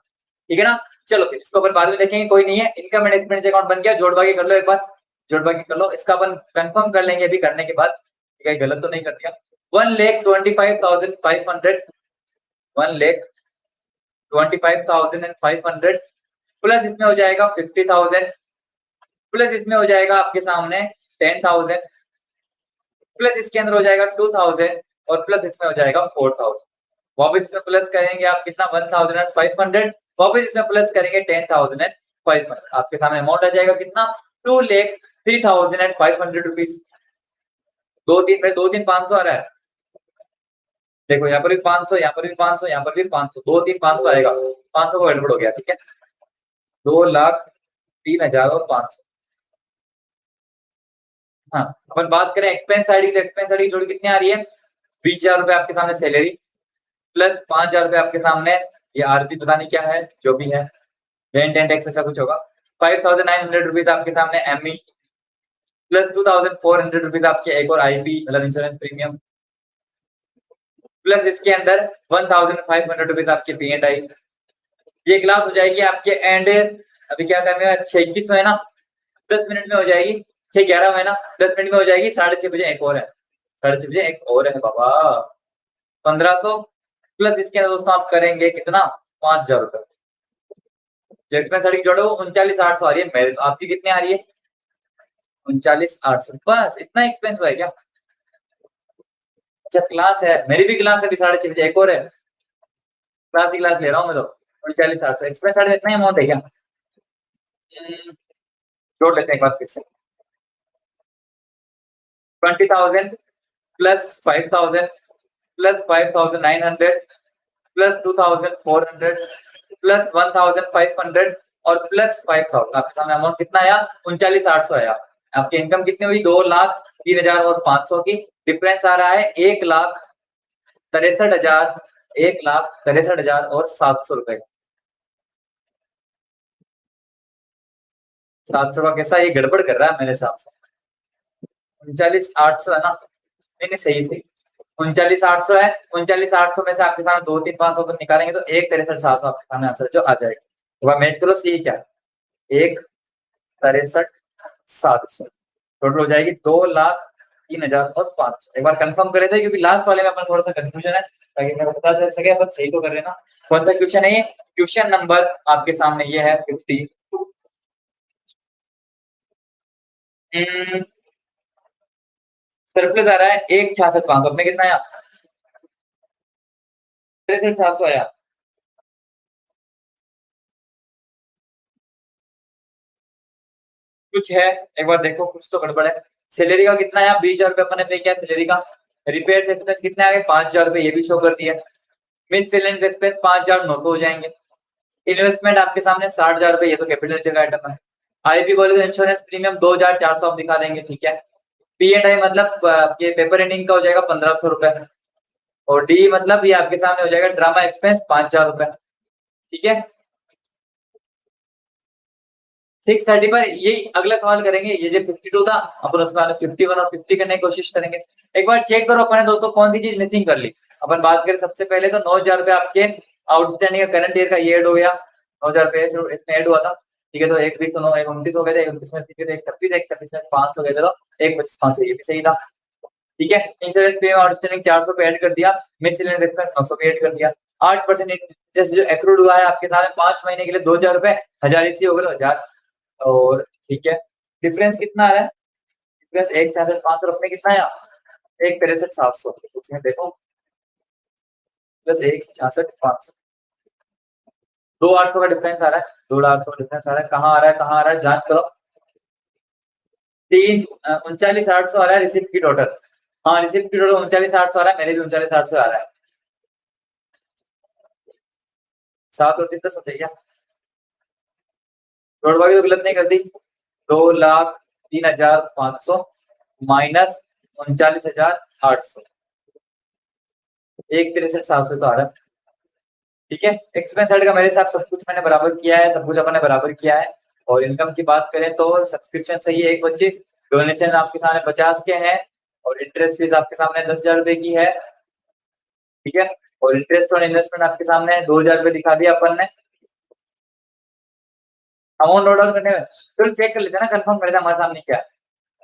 ठीक है ना। चलो फिर इसको अपन बाद में देखेंगे, कोई नहीं है। इनकम एंड एक्सपेंस अकाउंट बन गया, जोड़ भागी कर लो एक बार, जोड़ भागी कर लो। इसका अपन कंफर्म कर लेंगे अभी करने के बाद, ठीक है, गलत तो नहीं कर दिया। 1,25,500 1,25,500 प्लस इसमें हो जाएगा 50,000 प्लस इसमें हो जाएगा आपके सामने 10,000 प्लस इसके अंदर हो जाएगा 2,000 और प्लस इसमें हो जाएगा 4,000। वापस इसमें प्लस करेंगे आप कितना 1,500, वापस इसमें प्लस करेंगे 10,500। आपके सामने अमाउंट आ जाएगा कितना 2,03,500 रुपीज। 2 3 में 2 3 500 आ रहा है, देखो यहाँ पर भी 500, यहाँ पर भी 500, यहाँ पर भी 500, 2 3 500 आएगा, 500 को गड़बड़ हो गया, ठीक है। 2,03,500। हाँ, अपन बात करें एक्सपेंस आईडी, तो एक्सपेंस आईडी जोड़ी कितनी आ रही है 20,000 रुपए आपके सामने सैलरी, प्लस 5,000 रुपए आपके सामने ये आरपी पता नहीं क्या है, जो भी है रेंट एंड टैक्स ऐसा कुछ होगा। 5,900 रुपीज आपके सामने एमई, प्लस 2,400 रुपीज आपके एक और आईपी मतलब इंश्योरेंस प्रीमियम, प्लस इसके अंदर 1,500 रुपीज आपके पी एंड आई। ये क्लास हो जाएगी आपके एंड, अभी क्या टाइम है 6:21 है ना, 10 मिनट में हो जाएगी, 6:11 है ना, 10 मिनट में हो जाएगी। 6:30 बजे एक और है, 6:30 बजे एक और है बाबा। 1,500 प्लस इसके अंदर दोस्तों आप करेंगे कितना 5,000 रुपए। जो एक्सपेंस आईडी जोड़ो 39,800 आ रही है मेरे, तो आपकी कितनी आ रही है 39,800। बस इतना एक्सपेंस हुआ है क्या। अच्छा क्लास है, मेरी भी क्लास है अभी 6:30 बजे एक और है, क्लास ही क्लास ले रहा हूँ मैं तो। 39,800 एक्सपेंस आईडी इतना अमाउंट है क्या। जोड़ लेते हैं एक बार फिर से, 20,000 प्लस 5,000 प्लस 5,900 प्लस 2,400 प्लस 1,500 और प्लस 5,000। आपके सामने अमाउंट कितना आया 39,800 आया। आपकी इनकम कितनी हुई 2,03,500 की। डिफरेंस आ रहा है 1,63,000 1,63,000 और 700 रुपए। 700 का कैसा ये गड़बड़ कर रहा है मेरे हिसाब से। 39,800 है ना, नहीं नहीं सही सही 39,800 है। 39,800 में से आपके सामने 2 3 500 तो निकालेंगे तो 1,63,700 आपके सामने आंसर जो आ जाएगा। एक बार मैच करो सी क्या 1,63,700 टोटल हो जाएगी 2,03,500। एक बार कंफर्म कर लेते हैं क्योंकि लास्ट वाले में अपन थोड़ा सा कंफ्यूजन है, ताकि मेरे को पता चल सके अपन सही तो कर रहे ना। कौन सा क्वेश्चन है ये, क्वेश्चन नंबर आपके सामने ये है 52। सरप्लस आ रहा है 1,66,500, अपने कितना आया 63,700 आया। कुछ है एक बार देखो, कुछ तो गड़बड़ है। सैलरी का कितना आया 20,000 रुपए अपने पे किया सैलरी का। रिपेयर एक्सपेंस कितने आ गए 5,000 रुपए, ये भी शो कर दिया। मिससेलेनियस एक्सपेंस 5,900 हो जाएंगे। इन्वेस्टमेंट आपके सामने 60,000 रुपए, ये तो कैपिटल जगह आइटम है। आईपी बोले तो इंश्योरेंस प्रीमियम 2,400 आप दिखा देंगे, ठीक है। पी एंड आई मतलब ये पेपर एंडिंग का हो जाएगा 1,500 रुपए, और डी मतलब ये आपके सामने हो जाएगा ड्रामा एक्सपेंस 5,000 रुपए, ठीक है। 6:30 पर ये अगला सवाल करेंगे। ये जो 52 था अपन उसमें 51 और 50 करने की कोशिश करेंगे। एक बार चेक करो अपने दोस्तों कौन सी चीज मिसिंग कर ली। अपन बात करें सबसे पहले तो 9,000 रुपए आपके आउटस्टैंडिंग करंट ईयर का ये ऐड हो गया, 9,000 रुपए इसमें ऐड हुआ था, ठीक है। तो 1,20 1 29 हो गए थे, 29 में 1,36 1,36 में 500 हो गए थे, तो 1,25 ये भी सही था, ठीक है। इंश्योरेंस प्रीमियम आउटस्टैंडिंग 400 पे ऐड कर दिया, मिससेलेनियस एक्सपेंस 900 पे ऐड कर दिया। 8% इंटरेस्ट जो एक्रूड हुआ है आपके सामने 5 महीने के लिए 2,000 रुपए, 1,000 इसी हो गए 1,000, और ठीक है। डिफरेंस कितना आ रहा है, डिफरेंस 1,66,500 अपने कितना आया 1,63,700, उसमें देखो प्लस 1,66,500, 2,800 का डिफरेंस आ रहा है, 2,800 का डिफरेंस आ रहा है। कहाँ आ रहा है कहाँ आ रहा है जांच करो। 39,800 आ रहा है रिसिप्ट की टोटल, हाँ रिसिप्ट की टोटल 39,800 आ रहा है, मेरे भी 39,800 आ रहा है। 7 और 3 10 हो जाएगा, जोड़बागी तो गलत नहीं कर दी। 2,03,500 माइनस 39,800, 1,63,700 तो आ रहा है, ठीक है। एक्सपेंस साइड का मेरे हिसाब सब कुछ मैंने बराबर किया है, सब कुछ अपन ने बराबर किया है। और इनकम की बात करें तो सब्सक्रिप्शन सही है 1,25, डोनेशन आपके सामने 50 के हैं, और इंटरेस्ट फीस आपके सामने 10,000 रुपए की है, ठीक है। और इंटरेस्ट ऑन इन्वेस्टमेंट आपके सामने है, 2000 रुपये दिखा दिया अपन ने। अमाउंट नोट डाउन करने में फिर चेक कर लेते हैं ना, कंफर्म कर लेते हैं हमारे सामने क्या है।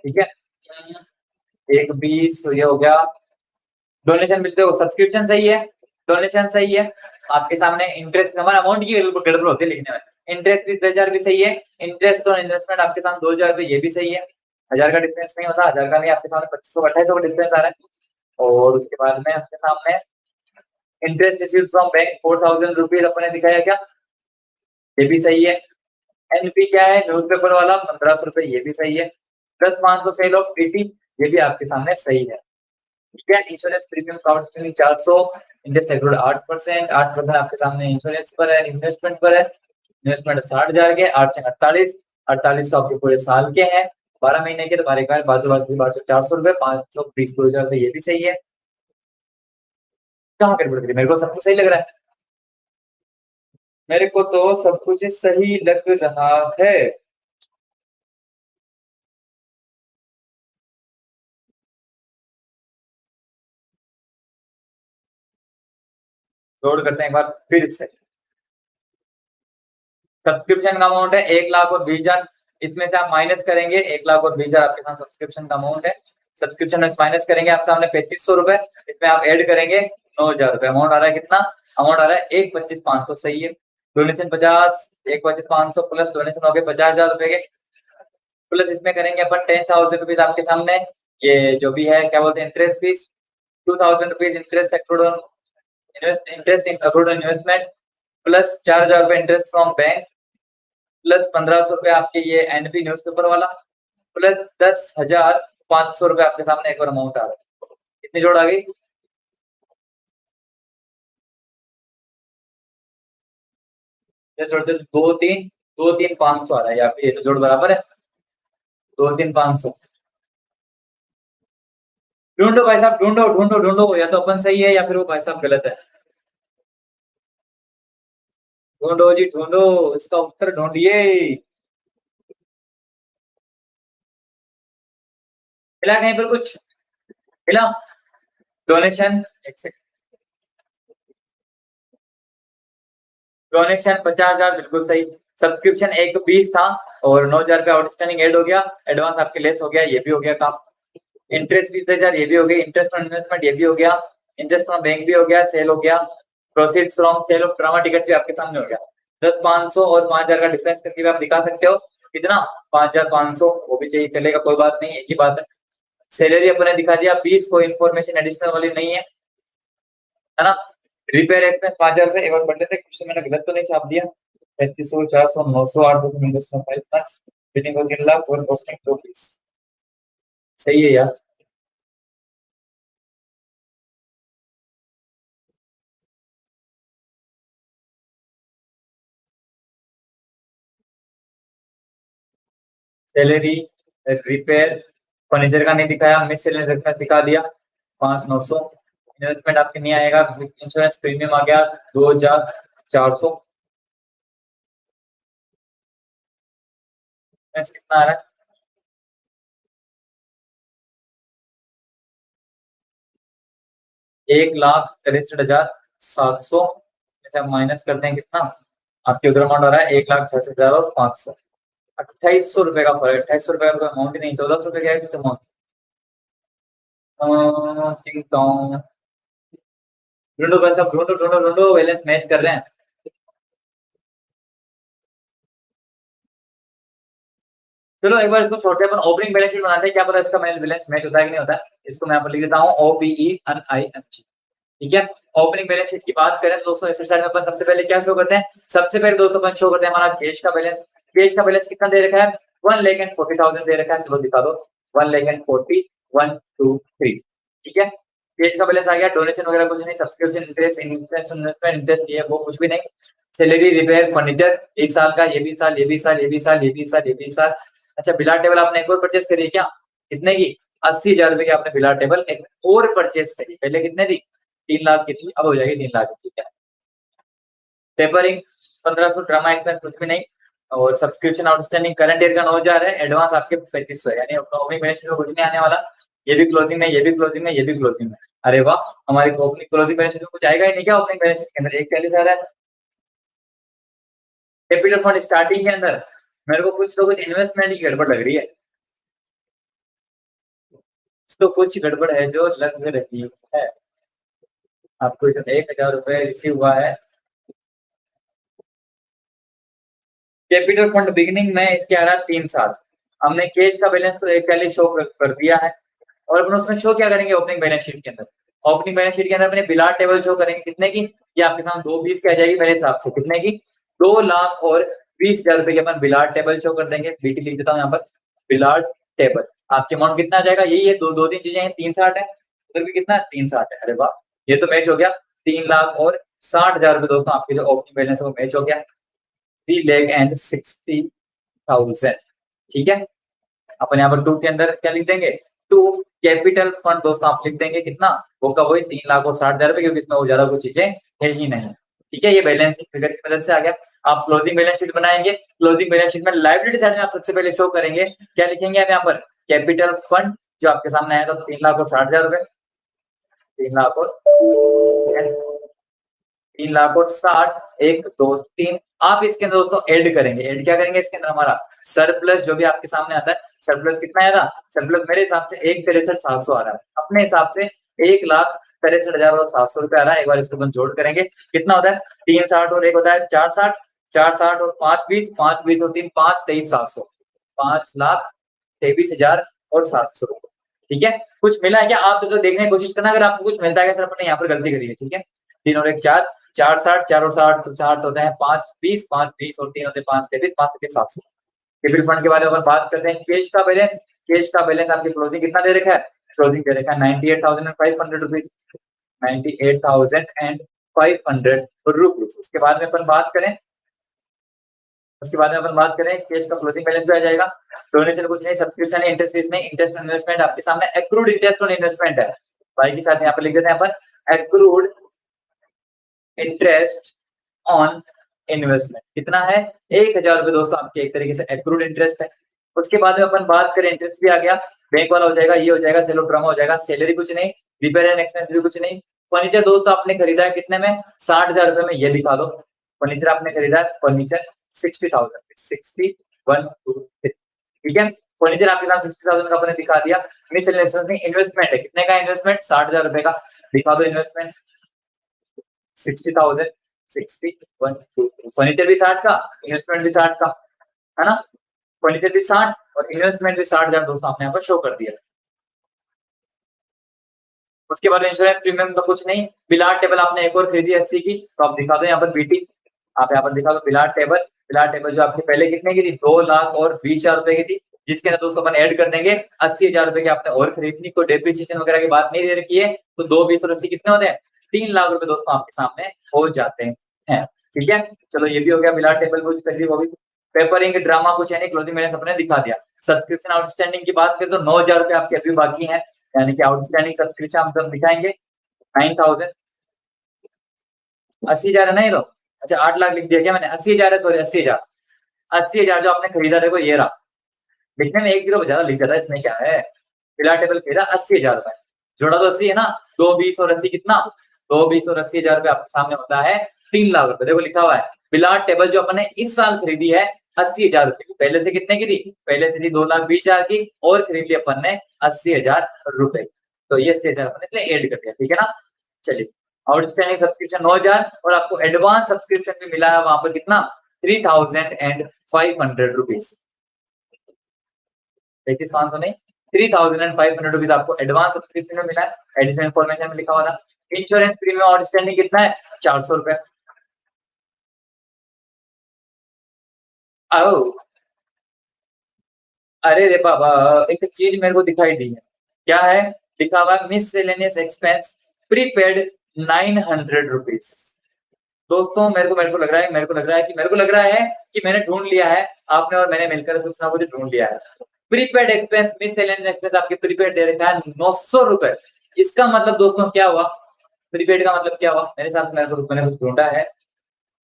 ठीक है, 1 20 ये हो गया। डोनेशन मिलते हो, सब्सक्रिप्शन सही है, डोनेशन सही है आपके सामने। इंटरेस्ट हमारा अमाउंट की गड़बड़ होती है लिखने में। इंटरेस्ट भी 10,000 भी सही है। इंटरेस्ट और इन्वेस्टमेंट आपके सामने 2000 रुपये, ये भी सही है। 1000 का डिफरेंस नहीं होता, 1000 का नहीं, आपके सामने 2500 2800 का डिफरेंस आ रहा है। और उसके बाद में आपके सामने interest received from bank 4000 rupees अपने दिखाया क्या, ये भी सही है। एनपी क्या है, न्यूज़पेपर वाला 1500 रुपए, ये भी सही है। प्लस 500 सेल ऑफ टीटी, ये भी आपके सामने सही है। ठीक है, insurance premium counselling 400, interest accrued 8%, 8% आपके सामने इंश्योरेंस पर है, इन्वेस्टमेंट पर है। इन्वेस्टमेंट 60,000 के, 8 से 48, 4800 आपके पूरे साल के हैं, 12 महीने के। तो 12 बाजू बाजू 400 रुपए, 520 2000 ये भी सही है। कहाँ गड़बड़ करी, मेरे को सब कुछ सही लग रहा है। मेरे को तो सब कुछ सही लग रहा है। लोड करते हैं एक बार फिर से। सब्सक्रिप्शन का अमाउंट है 1,20,000। इसमें से आप माइनस करेंगे 1,20,000 आपके साथ सब्सक्रिप्शन का अमाउंट है। सब्सक्रिप्शन में माइनस करेंगे आप सामने 3500 रुपए, इसमें आप ऐड करेंगे 9,000 रुपए। अमाउंट आ रहा है कितना, अमाउंट आ रहा है 1,25,500, सही है। डोनेशन 50, 1,25,500 प्लस डोनेशन हो गए 50,000 रुपए के। प्लस इसमें करेंगे अपन 10,000 रुपीज आपके सामने, ये जो भी है क्या बोलते हैं interest fees, 2,000 rupees interest accrued on interest accrued investment, plus 4,000 रुपए इंटरेस्ट फ्रॉम बैंक, प्लस 1,500 रुपए आपके ये एनपी न्यूज़पेपर वाला, प्लस 10,500 रुपए आपके सामने एक और अमाउंट आ रहा है। कितनी जोड़ आ गई, जोड़ते 2,3,500 आ रहा है यहाँ पे, ये तो जोड़ बराबर है 2,3,500। ढूंढो भाई साहब, ढूंढो ढूंढो ढूंढो, या तो अपन सही है या फिर वो भाई साहब गलत है। ढूंढो जी ढूंढो, इसका उत्तर ढूंढिए। मिला कहीं पर कुछ, मिला डोनेशन, डोनेशन 50,000 बिल्कुल सही। सब्सक्रिप्शन 120 था और 9,000 रुपया आउटस्टैंडिंग ऐड हो गया, एडवांस आपके लेस हो गया, ये भी हो गया काम। इंटरेस्ट 20,000 ये भी हो गया, इंटरेस्ट ऑन इन्वेस्टमेंट ये भी हो गया, इंटरेस्ट ऑन बैंक भी हो गया, सेल हो गया, proceeds from sale of drama tickets भी आपके सामने हो गया। 10,500 और 5,000 का डिफरेंस करके भी आप दिखा सकते हो, कितना 5,500, वो भी चाहिए चलेगा, कोई बात नहीं, एक ही बात है। सैलरी अपने दिखा दिया 20, कोई इन्फॉर्मेशन एडिशनल वाली नहीं है ना। रिपेयर एक्सपेंस 5,000 रुपए, एक बार पढ़ लेते कुछ मैंने गलत तो नहीं छाप दिया। 3,500, 400, 900, 800, 900, 5 फिटिंग और 3 लाख और कॉस्टिंग 2 सही है यार। सैलरी, रिपेयर, फर्नीचर का नहीं दिखाया, मिससेलेनियस एक्सपेंस दिखा दिया 5,900। इन्वेस्टमेंट आपके नहीं आएगा, इंश्योरेंस प्रीमियम आ गया 2,400। कितना आ रहा है, 1,63,700। अच्छा माइनस करते हैं कितना, आपके उधर अमाउंट आ रहा है 1,66,500। 2,800 रुपए का फर्क, 2,800 रुपए का अमाउंट ही नहीं, 1,400 रुपए का है कितना अमाउंट। ढूंढो भाई साहब, ढूंढो ढूंढो ढूंढो, बैलेंस मैच कर रहे हैं। चलो एक बार इसको छोड़ते हैं, अपन ओपनिंग बैलेंस शीट बनाते हैं, क्या पता इसका बैलेंस मैच होता है कि नहीं होता है। इसको मैं यहाँ पर लिख देता हूँ OBENIMG। ठीक है, ओपनिंग बैलेंस शीट की बात करें तो दोस्तों इस साइड में अपन सबसे पहले क्या शो करते हैं, सबसे पहले दोस्तों अपन शो करते हैं हमारा कैश का बैलेंस। कैश का बैलेंस कितना दे रखा है, 1,40,000 दे रखा है, चलो दिखा दो 1,40,000, 1 2 3। ठीक है, कैश का बैलेंस आ गया, डोनेशन वगैरह कुछ नहीं, सब्सक्रिप्शन इंटरेस्ट इन्वेस्टमेंट इंटरेस्ट ये वो कुछ भी नहीं। सैलरी, रिपेयर, फर्नीचर 1 साल का, ये भी साल, ये भी साल, ये भी साल, ये भी साल, ये भी साल। अच्छा बिला टेबल आपने एक और परचेस करी है क्या, कितने की, 80,000 रुपए की आपने बिला टेबल एक और परचेस करी, पहले कितने दी 3 लाख की थी, अब हो जाएगी 3 लाख। ठीक है, पेपरिंग 1,500, ड्रामा एक्सपेंस कुछ भी नहीं, और सब्सक्रिप्शन आउटस्टैंडिंग करंट ईयर का 9,000 है, एडवांस आपके 3,500 है, यानी ओपनिंग बैलेंस शीट में कुछ नहीं आने वाला। ये भी क्लोजिंग में, ये भी क्लोजिंग में, ये भी क्लोजिंग में। अरे वाह, हमारी ओपनिंग क्लोजिंग बैलेंस शीट में कुछ आएगा ही नहीं क्या? ओपनिंग बैलेंस शीट के अंदर 140 आ रहा है। कैपिटल फंड स्टार्टिंग के अंदर मेरे को कुछ तो कुछ इन्वेस्टमेंट की गड़बड़ लग रही है, तो कुछ गड़बड़ है जो लग रही है। आपको इसमें 1000 रुपए रिसीव हुआ है। कैपिटल फंड बिगिनिंग में इसके आ रहा है 3 साल। हमने कैश का बैलेंस तो 41 शो कर दिया है, और अपन उसमें शो क्या करेंगे ओपनिंग बैलेंस शीट के अंदर? ओपनिंग बैलेंस शीट के अंदर अपने बिलाट टेबल शो करेंगे कितने की? ये आपके सामने 220 की आ जाएगी मेरे हिसाब से, कितने की? 2,20,000 रुपए की अपन बिलाट टेबल शो कर देंगे। बीटी लिख देता हूँ यहाँ पर, बिलाट टेबल। आपके अमाउंट कितना आ जाएगा? यही है, दो दो तीन चीजें हैं। 360 है, उधर भी कितना है? 360 है। अरे वाह, ये तो मैच हो गया। 3,60,000 रुपए दोस्तों आपके जो ओपनिंग बैलेंस है वो मैच हो गया। 3,60,000। ठीक है, अपन यहाँ पर टू के अंदर क्या लिख देंगे? टू कैपिटल फंड दोस्तों आप लिख देंगे कितना? वो का वही 3,60,000 रुपए, क्योंकि इसमें वो ज्यादा कुछ चीजें है ही नहीं। ठीक है, ये बैलेंसिंग फिगर की मदद से आ गया। आप क्लोजिंग बैलेंस शीट बनाएंगे। क्लोजिंग बैलेंस शीट में लाइबिलिटी साइड में आप सबसे पहले शो करेंगे, क्या लिखेंगे आप यहाँ पर? कैपिटल फंड जो आपके सामने आएगा, तो 3,60,000 रुपए, 3,60,000, 1, 2, 3। आप इसके अंदर दोस्तों ऐड करेंगे। ऐड क्या करेंगे इसके अंदर? हमारा सरप्लस जो भी आपके सामने आता है, सरप्लस कितना आया था? सरप्लस मेरे हिसाब से 1,63,700 आ रहा है, अपने हिसाब से 1,63,700 रुपए आ रहा है। एक बार इसको अपन जोड़ करेंगे, कितना होता है? 360 और 1 होता है 460, 460 और 520, 520 और 3, 5,23,700, 5,23,700। ठीक है, कुछ मिला है क्या? आप तो देखने की कोशिश करना, अगर आपको कुछ मिलता है सर अपने यहाँ पर गलती करी है। ठीक है, 3 और 1 4, 460, 4 और 60 तो 4 होते हैं 520, 520 और 3 होते हैं 523, 523,700। कैपिटल फंड के बारे में बात करते हैं। कैश का बैलेंस, कैश का बैलेंस आपकी क्लोजिंग कितना दे रखा है? क्लोजिंग दे रखा है 98,500 रुपीज, 98,500 रुपीज। उसके बाद में अपन बात करें, कैश का क्लोजिंग बैलेंस भी आ जाएगा। डोनेशन कुछ नहीं, सब्सक्रिप्शन है, इंटरेस्ट फीस नहीं, इंटरेस्ट इन्वेस्टमेंट आपके सामने एक्रूड इंटरेस्ट ऑन इन्वेस्टमेंट है। भाई के साथ यहाँ पर लिख देते हैं अपन एक्रूड इंटरेस्ट ऑन इन्वेस्टमेंट। कितना है? 1,000 रुपए दोस्तों आपके एक तरीके से एक्रूड इंटरेस्ट है। उसके बाद में अपन बात करें, इंटरेस्ट भी आ गया, बैंक वाला हो जाएगा, ये हो जाएगा, सेलो ड्रामा हो जाएगा, सैलरी कुछ नहीं, रिपेयर एंड एक्सपेंस भी कुछ नहीं। फर्नीचर दोस्तों आपने खरीदा है कितने में? 60,000 रुपए में, ये दिखा दो। फर्नीचर आपने खरीदा है, फर्नीचर 60,000, 60, 1, 2, 3। ठीक है, फर्नीचर आपके साथ 60,000 का अपने दिखा दिया। मिसलेनियस नहीं, इन्वेस्टमेंट है, कितने का इन्वेस्टमेंट? 60,000 रुपए का, दिखा दो इन्वेस्टमेंट 60,000, 60, 1, 2, 3। फर्नीचर भी 60 का, इन्वेस्टमेंट भी 60 का, है ना? फर्नीचर भी 60 और इन्वेस्टमेंट भी 60,000 दोस्तों आपने यहाँ पर शो कर दिया। उसके बाद इंश्योरेंस प्रीमियम का कुछ नहीं। बिलाट टेबल आपने एक और खरीदी 80 की, तो आप दिखा दो यहाँ पर बीटी, आप यहाँ पर दिखा दो बिलाट टेबल। बिलाट टेबल जो आपने पहले कितने की थी? 2,20,000 रुपए की थी, जिसके अंदर दोस्तों अपन ऐड कर देंगे 80,000 रुपए की आपने और खरीदनी। कोई डेप्रिसिएशन वगैरह की बात नहीं दे रखी है, तो 2, 20 और 80 कितने होते हैं? 3 लाख रुपए दोस्तों आपके सामने हो जाते हैं। ठीक है, चलो ये भी हो गया। बिलाट टेबल कुछ खरीदी, वो भी पेपरिंग ड्रामा कुछ है नहीं, क्लोजिंग बैलेंस अपने दिखा दिया। सब्सक्रिप्शन आउटस्टैंडिंग की बात करें तो 9,000 रुपए आपके अभी बाकी है, यानी कि आउटस्टैंडिंग सब्सक्रिप्शन हम सब दिखाएंगे 9,000। 80,000 है नहीं तो, अच्छा 8 लाख लिख दिया क्या मैंने? 80,000 है, सॉरी 80,000। 80,000 जो आपने खरीदा, देखो ये रहा, लिखने में 1 जीरो ज्यादा लिख जाता है, इसमें क्या है? बिलाट टेबल खरीदा 80,000 रुपए, जोड़ा तो 80 है ना, 2, 20 और 80 कितना? 2, 20 और 80,000 रुपए आपके सामने होता है 3 लाख रुपए। देखो लिखा हुआ है बिलाट टेबल जो अपन ने इस साल खरीदी है 80,000 रुपए की, पहले से कितने की थी? पहले से थी 2,20,000 की, और खरीद ली अपन ने 80,000 रुपए। तो ये 80,000 अपन ने इसलिए ऐड कर दिया। ठीक है ना? चलिए, आउटस्टैंडिंग सब्सक्रिप्शन 9,000 और आपको एडवांस सब्सक्रिप्शन भी मिला है वहां पर कितना? 3,500 रुपीज। 33,500 नहीं, 3,500 रुपीज आपको एडवांस सब्सक्रिप्शन में मिला है। एडिशनल इन्फॉर्मेशन में लिखा हुआ था। इंश्योरेंस प्रीमियम आउटस्टैंडिंग कितना है? 400 रुपए। ओ, अरे रे बाबा, एक चीज मेरे को दिखाई दी है। क्या है? लिखा हुआ मिससेलेनियस एक्सपेंस प्रीपेड 900 रुपीज। दोस्तों मेरे को लग रहा है कि मैंने ढूंढ लिया है, आपने और मैंने मिलकर कुछ ना कुछ ढूंढ लिया है। प्रीपेड एक्सपेंस, मिससेलेनियस एक्सपेंस आपके प्रीपेड दे रखा है 900 रुपए। इसका मतलब दोस्तों क्या हुआ? प्रीपेड का मतलब क्या हुआ? मेरे हिसाब से मैंने कुछ ढूंढा है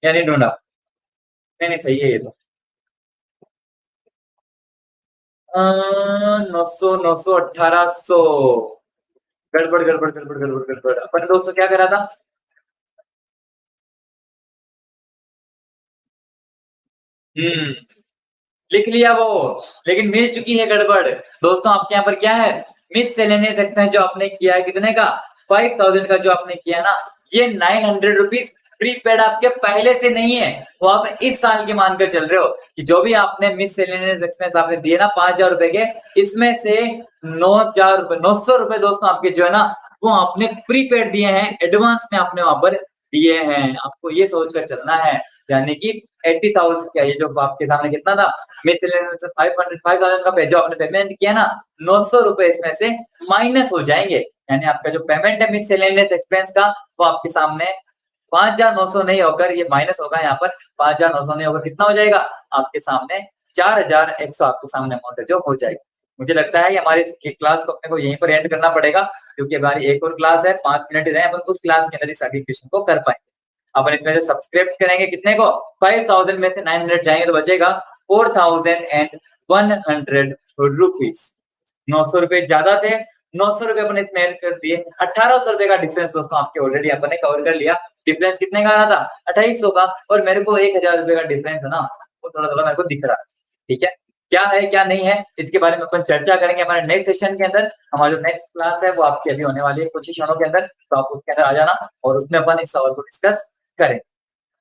या नहीं ढूंढा? नहीं नहीं, सही है ये तो। 900, 900, 1,800। गड़बड़ गड़बड़ गड़बड़ गड़बड़ गड़बड़। अपन दोस्तों क्या करा था, लिख लिया वो, लेकिन मिल चुकी है गड़बड़। दोस्तों आपके यहाँ पर क्या है, मिस सेलेनियस एक्सपेंस जो आपने किया है कितने का, 5000 का जो आपने किया ना, ये 900 रुपीज प्रीपेड आपके पहले से नहीं है, वो आप इस साल के मानकर चल रहे हो कि जो भी आपने मिस सेलेनियस एक्सपेंस आपने दिए ना 5000 रुपए के, इसमें से 9000 रुपए 900 रुपए दोस्तों आपके जो है ना वो आपने प्रीपेड दिए हैं, एडवांस में आपने वहां पर दिए हैं। आपको ये सोचकर चलना है, यानी कि 80,000 क्या, ये जो आपके सामने कितना था, मिसलेनियस 500 का जो आपने पेमेंट किया ना, 900 रुपए इसमें से माइनस हो जाएंगे, यानी आपका जो पेमेंट है मिसलेनियस एक्सपेंस का वो आपके सामने 5,900 नहीं होकर ये माइनस होगा, यहाँ पर 5,900 नहीं होकर कितना हो जाएगा आपके सामने 4,100 आपके सामने अमाउंट है जो हो जाएगी। मुझे लगता है कि हमारी इस क्लास को अपने को यहीं पर एंड करना पड़ेगा, क्योंकि हमारी एक और क्लास है, 5 मिनट ही रहे, अपन उस क्लास के अंदर इस आगे क्वेश्चन को कर पाएंगे। अपन इसमें से सब्सक्राइब करेंगे कितने को, 5000 में से 900 जाएंगे तो बचेगा 4100 रुपीज। 900 रुपए ज्यादा थे, 900 रुपए अपने इसमें ऐड कर दिए, 1800 रुपए का डिफरेंस दोस्तों आपके ऑलरेडी अपने कवर कर लिया। डिफरेंस कितने का आ रहा था, 2800 का, और मेरे को 1000 रुपए का डिफरेंस है ना, वो थोड़ा थोड़ा मेरे को दिख रहा है। ठीक है, क्या है क्या नहीं है इसके बारे में अपन चर्चा करेंगे हमारे नेक्स्ट सेशन के अंदर। हमारा जो नेक्स्ट क्लास है वो आपकी अभी होने वाली है कुछ ही क्षणों के अंदर, तो आप उसके अंदर आ जाना और उसमें अपन इस सवाल को डिस्कस करें।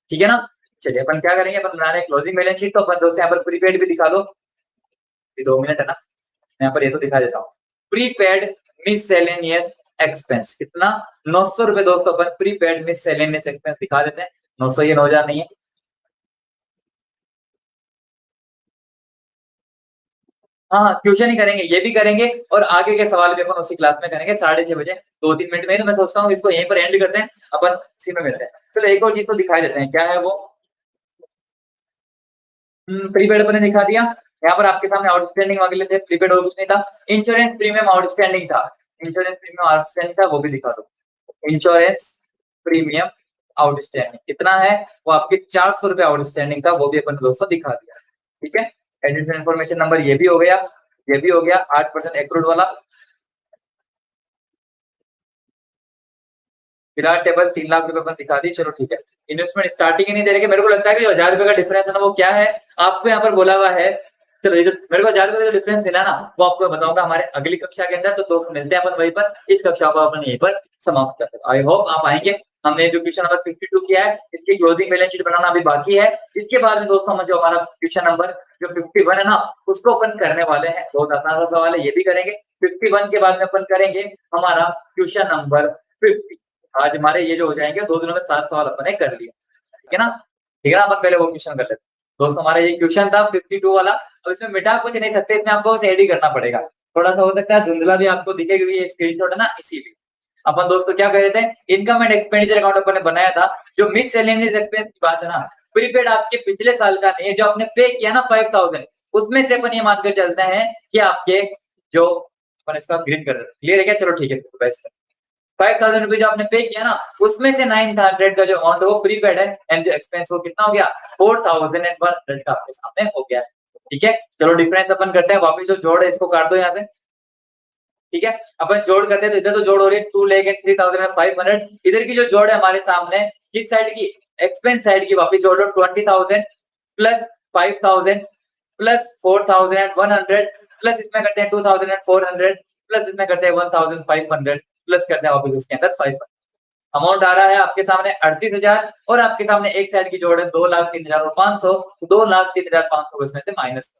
ठीक है ना, चलिए अपन क्या करेंगे, अपन बना रहे हैं क्लोजिंग बैलेंस शीट, तो अपन दोस्तों यहाँ पर प्रीपेड भी दिखा दो, 2 मिनट है ना, यहाँ पर ये तो दिखा देता हूँ। प्रीपेड मिससेलेनियस एक्सपेंस कितना, 900 रुपए दोस्तों अपन प्रीपेड मिससेलेनियस एक्सपेंस दिखा देते हैं। 900 ये 9,000 नहीं है, हाँ ट्यूशन ही करेंगे, ये भी करेंगे और आगे के सवाल भी अपन उसी क्लास में करेंगे 6:30 बजे, 2-3 मिनट में। तो मैं सोचता हूँ इसको यहीं पर एंड करते हैं, अपन उसी में मिलते हैं। चलो एक और चीज तो दिखाई देते हैं, क्या है वो, प्रीपेड अपन ने दिखा दिया। यहाँ पर आपके सामने आउटस्टैंडिंग वाले थे, प्रीपेड और कुछ नहीं था। इंश्योरेंस प्रीमियम आउटस्टैंडिंग था, इंश्योरेंस प्रीमियम आउटस्टैंडिंग था, वो भी दिखा दो। इंश्योरेंस प्रीमियम आउटस्टैंडिंग कितना है, वो आपके 400 रुपए आउटस्टैंडिंग था, वो भी अपन दोस्तों दिखा दिया। ठीक है, एडिशनल इन्फॉर्मेशन नंबर ये भी हो गया, ये भी हो गया, 8% एक्रूड वाला। विराट टेबल 3 लाख रुपए अपन दिखा दी, चलो ठीक है। इन्वेस्टमेंट स्टार्टिंग ही नहीं दे रहे, मेरे को लगता है कि 1,000 रुपए का डिफरेंस है ना, वो क्या है आपको यहाँ पर बोला हुआ है। चलो ये जो मेरे को 1,000 रुपए का जो डिफरेंस मिला ना, वो आपको बताऊंगा हमारे अगली कक्षा के अंदर। तो दोस्तों मिलते हैं अपन वहीं पर, इस कक्षा को अपन यहीं पर समाप्त करते हैं। आई होप आप आएंगे। हमने जो क्वेश्चन नंबर 52 किया है, इसकी क्लोजिंग बैलेंस शीट बनाना अभी बाकी है। इसके बाद में दोस्तों हम जो हमारा क्वेश्चन नंबर जो 51 है ना, उसको अपन करने वाले हैं। बहुत आसान सा सवाल है, ये भी करेंगे। 51 के बाद में अपन करेंगे हमारा क्वेश्चन नंबर 50। आज हमारे ये जो हो जाएंगे 2 दिनों में 7 सवाल अपन ने कर लिए। ठीक है ना, ठीक है ना, अपन पहले वो क्वेश्चन कर लेते हैं। दोस्तों हमारा ये क्वेश्चन था 52 वाला। अब इसमें मिटा कुछ नहीं सकते, इसमें आपको बस एड ही करना पड़ेगा। थोड़ा सा हो सकता है धुंधला भी आपको दिखे, क्योंकि ये स्क्रीनशॉट है ना, इसीलिए। अपन दोस्तों क्या कह रहे थे, इनकम एंड एक्सपेंडिचर अकाउंट अपन ने बनाया था। जो मिस सेलेनियस एक्सपेंस की बात है ना, प्रीपेड आपके पिछले साल का नहीं है, जो आपने पे किया ना 5,000, उसमें से अपन ये मानकर चलते हैं कि आपके जो अपन इसका ग्रीन कर रहे हैं, क्लियर है क्या, चलो ठीक है। बेस्ट 5,000 रुपीज जो आपने पे किया ना, उसमें से 900 का जो अमाउंट है वो प्रीपेड है, एंड जो एक्सपेंस वो कितना हो गया, 4,100 का आपके सामने हो गया। ठीक है, चलो डिफरेंस अपन करते हैं, वापस जो जोड़ है इसको काट दो यहाँ से। ठीक है, अपन जोड़ करते हैं तो इधर तो जोड़ हो रही है 2 लाख एंड 3,500। इधर की जो जोड़ है हमारे सामने किस साइड की, एक्सपेंस साइड की, वापस जोड़ लो 20,000 प्लस 5,000 प्लस 4,100 प्लस इसमें करते हैं 2,400 प्लस इसमें करते हैं 1,500 प्लस करते हैं वापस इसके अंदर 500। अमाउंट आ रहा है आपके सामने 38,000, और आपके सामने एक साइड की जोड़ है 2,03,500, 2,03,500 को इसमें से माइनस।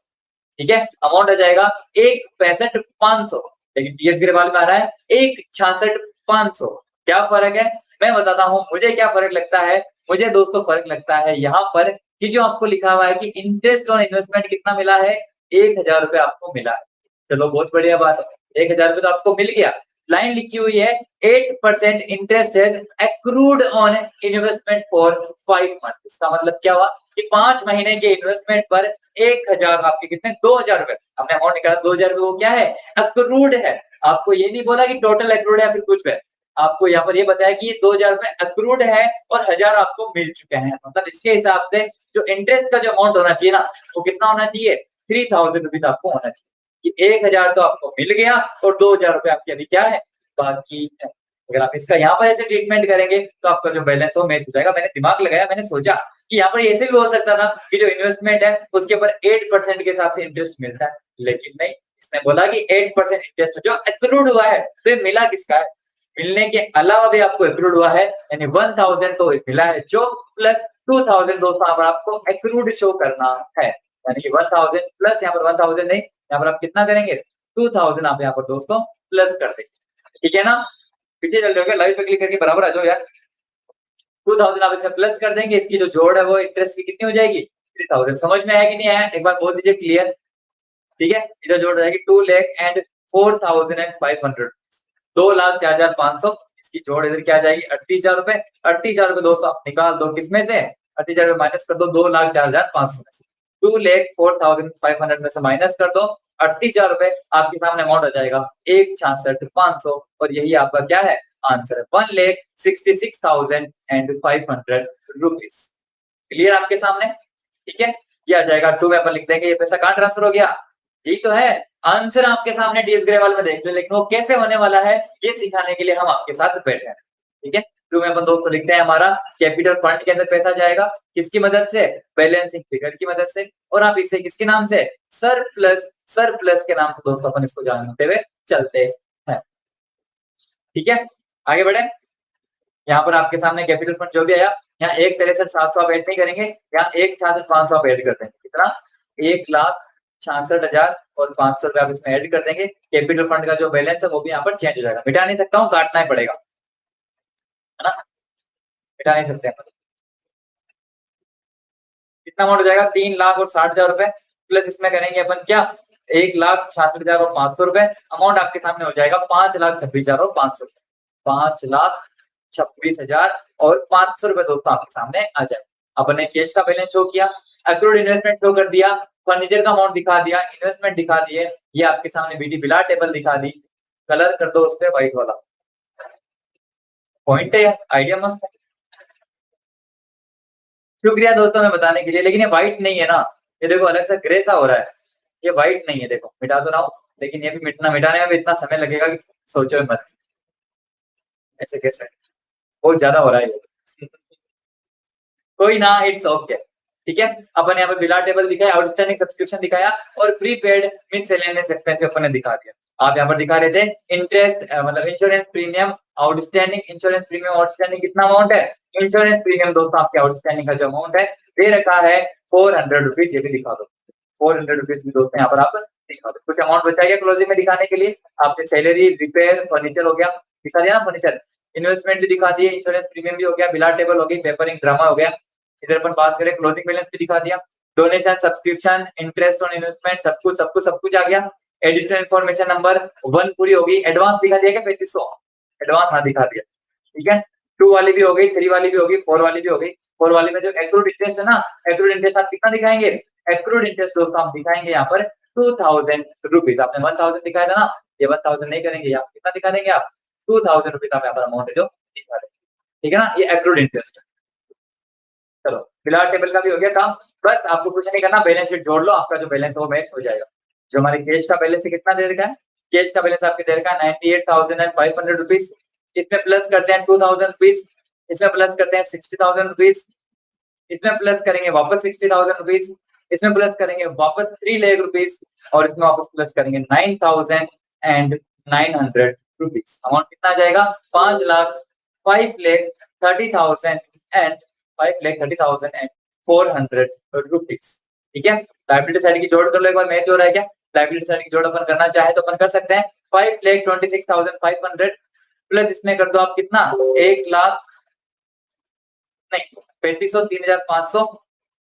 ठीक है, अमाउंट आ जाएगा 1,65,500, लेकिन टीएस गिरवाल में आ रहा है 1,66,500। क्या फर्क है मैं बताता हूँ, मुझे क्या फर्क लगता है। मुझे दोस्तों फर्क लगता है यहाँ पर कि जो आपको लिखा हुआ है कि इंटरेस्ट ऑन इन्वेस्टमेंट कितना मिला है, 1,000 रुपए आपको मिला है। चलो बहुत बढ़िया बात है, 1,000 रुपए तो आपको मिल गया। लाइन लिखी हुई है 8% इंटरेस्ट है accrued on investment for 5 month. इसका मतलब क्या हुआ कि 5 महीने के इन्वेस्टमेंट पर 1,000 आपके कितने, 2,000 रुपए हमने अमाउंट निकाला। 2,000 रुपए वो क्या है, अक्रूड है। आपको ये नहीं बोला कि टोटल अक्रूड है या फिर कुछ है, आपको यहाँ पर ये बताया कि ये 2,000 रुपए अक्रूड है और 1,000 आपको मिल चुके हैं। मतलब इसके हिसाब से जो इंटरेस्ट का जो अमाउंट होना चाहिए ना, वो कितना होना चाहिए, 3,000 रुपीज आपको होना चाहिए। कि 1,000 तो आपको मिल गया और 2,000 रुपए आपके अभी क्या है बाकी है। अगर आप इसका यहाँ पर ऐसे ट्रीटमेंट करेंगे तो आपका जो बैलेंस हो मैच हो जाएगा। मैंने दिमाग लगाया, मैंने सोचा कि यहाँ पर ऐसे भी हो सकता था कि जो इन्वेस्टमेंट है उसके ऊपर 8% के हिसाब से इंटरेस्ट मिलता है, लेकिन नहीं, इसने बोला कि 8% इंटरेस्ट जो एक्रूड हुआ है, तो ये मिला किसका है? मिलने के अलावा भी आपको एक्रूड हुआ है, यानी 1000 तो मिला है जो, प्लस 2000 दोस्तों यहाँ पर आपको एक्रूड शो करना है, यानी कि 1000 प्लस यहाँ पर 1000 नहीं, यहाँ पर आप कितना करेंगे 2000 आप यहाँ पर दोस्तों प्लस कर देंगे। ठीक है ना? पीछे चल रहे हो, लाइव पे क्लिक करके बराबर आ जाओ यार। 2000 आप इसे प्लस कर देंगे, इसकी जो जोड़ है वो इंटरेस्ट की कितनी हो जाएगी 3000। समझ में आया कि नहीं आया? एक बार बोल दीजिए क्लियर। ठीक है, इधर जोड़ रहेगी 2 लाख एंड 4500, 2,04,500। इसकी जोड़ इधर क्या आ जाएगी 38,000 रुपए। 38,000 रुपए दोस्तों आप निकाल दो किसमें से, 38,000 रुपए माइनस कर दो 2,04,500 में से, 2,04,500 में से माइनस कर दो 38,000 रुपए, आपके सामने अमाउंट आ जाएगा 1,66,500, और यही आपका क्या है आंसर है 1,66,500 रुपीज। क्लियर आपके सामने? ठीक है, ये आ जाएगा 2 में अपन लिख देंगे, ये पैसा कहाँ ट्रांसफर हो गया, यही तो है आंसर आपके सामने डीएस ग्रेवाल में देख लो, लेकिन वो कैसे होने वाला है ये सिखाने के लिए हम आपके साथ बैठे हैं। ठीक है, 2 में अपन दोस्तों लिखते हैं हमारा कैपिटल फंड के अंदर पैसा जाएगा किसकी मदद से, बैलेंसिंग फिगर की मदद से, और आप इसे किसके नाम से, सरप्लस, सरप्लस के नाम से दोस्तों अपन इसको जानते हुए चलते हैं। ठीक है, आगे बढ़े। यहाँ पर आपके सामने कैपिटल फंड जो भी आया, यहाँ 1,63,700 आप ऐड नहीं करेंगे, यहाँ 1,66,500 आप ऐड कर देंगे, कितना 1,66,000 और 500 रुपए आप इसमें ऐड कर देंगे। कैपिटल फंड का जो बैलेंस है वो भी यहाँ पर चेंज हो जाएगा, मिटा नहीं सकता हूँ, काटना ही पड़ेगा, है ना, मिटा नहीं सकते हैं। कितना अमाउंट हो जाएगा 3,60,000 रुपए, प्लस इसमें करेंगे अपन क्या 1,66,500 रुपए, अमाउंट आपके सामने हो जाएगा 5,26,500, 5,26,000 और 500 रुपए दोस्तों आपके सामने आ जाए। अपन ने कैश का बैलेंस शो किया, एक्रूड इन्वेस्टमेंट शो कर दिया, फर्नीचर का अमाउंट दिखा दिया, इन्वेस्टमेंट दिखा दिए, ये आपके सामने बीटी बिला टेबल दिखा दी, कलर कर दो उस पे व्हाइट वाला, पॉइंट है, आइडिया मस्त है। शुक्रिया दोस्तों मैं बताने के लिए, लेकिन ये व्हाइट नहीं है ना, ये देखो अलग सा ग्रे सा हो रहा है, ये व्हाइट नहीं है, देखो मिटा तो रहा हूं, लेकिन ये भी मिटाने में भी इतना समय लगेगा कि सोचो मत, ऐसे कैसे, बहुत ज्यादा हो रहा है ये। कोई ना, इट्स ओके। ठीक है, अपन यहाँ पे बिला टेबल दिखाया, आउटस्टैंडिंग सब्सक्रिप्शन दिखाया, और प्रीपेड मिसलेनियस एक्सपेंस अपन ने दिखा दिया। आप यहाँ पर दिखा रहे थे इंटरेस्ट मतलब insurance premium outstanding, insurance premium outstanding कितना अमाउंट है, इंश्योरेंस प्रीमियम दोस्तों आपके आउटस्टैंडिंग का जो अमाउंट है दे रखा है 400 रुपीज, ये भी दिखा दो 400 रुपीज भी दोस्तों यहाँ पर आप दिखा दो। कुछ अमाउंट बचा गया क्लोजिंग में दिखाने के लिए, आपने सैलरी, रिपेयर, फर्नीचर हो गया, दिखा दिया ना फर्नीचर, इन्वेस्टमेंट भी दिखा दिए, इंश्योरेंस प्रीमियम भी हो गया, बिला टेबल हो गई, पेपरिंग ड्रामा हो गया। इधर अपन बात करें क्लोजिंग बैलेंस भी दिखा दिया, donation, subscription, interest on investment, सब कुछ आ गया। एडिशनल इन्फॉर्मेशन नंबर 1 पूरी होगी, एडवांस दिखा दिया क्या 3500, एडवांस हाँ दिखा दिया। ठीक है, 2 वाली भी हो गई, 3 वाली भी हो गई, 4 वाली भी हो गई। 4 वाली में जो एक्रूड इंटरेस्ट है ना, एक्रूड इंटरेस्ट आप कितना दिखाएंगे, एक्रूड इंटरेस्ट दोस्तों आप दिखाएंगे यहाँ पर 2000 रुपीज, आपने 1000 दिखाया था ना, ये 1000 नहीं करेंगे, आप कितना दिखा देंगे, आप 2000 रुपीज आप यहाँ पर अमाउंट है जो दिखा देंगे। ठीक है ना, ये एक्रूड इंटरेस्ट है। चलो बिला टेबल का भी हो गया काम, बस आपको कुछ नहीं करना, बैलेंस शीट जोड़ लो, आपका जो बैलेंस है वो मैच हो जाएगा। जो हमारे कैश का बैलेंस है कितना दे रखा है, कैश का बैलेंस आपके दे रखा है 98,500 रुपीज, इसमें प्लस करते हैं 2000 रुपीज, इसमें प्लस करते हैं 60,000 रुपीज, इसमें प्लस करेंगे वापस 60,000 रुपीज, इसमें प्लस करेंगे वापस 3 लाख रुपीज, और इसमें वापस प्लस करेंगे 9,900 रुपीज। अमाउंट कितना आ जाएगा 5,30,000 एंड 5,30,400 रुपीज। ठीक है, लायबिलिटी साइड की जोड़ कर लो एक बार, मैच हो रहा है क्या, लायबिलिटी साइड की जोड़ अपन करना चाहे तो अपन कर सकते हैं, 5,26,500 प्लस इसमें कर दो आप कितना 1 लाख नहीं 3,500 3,500,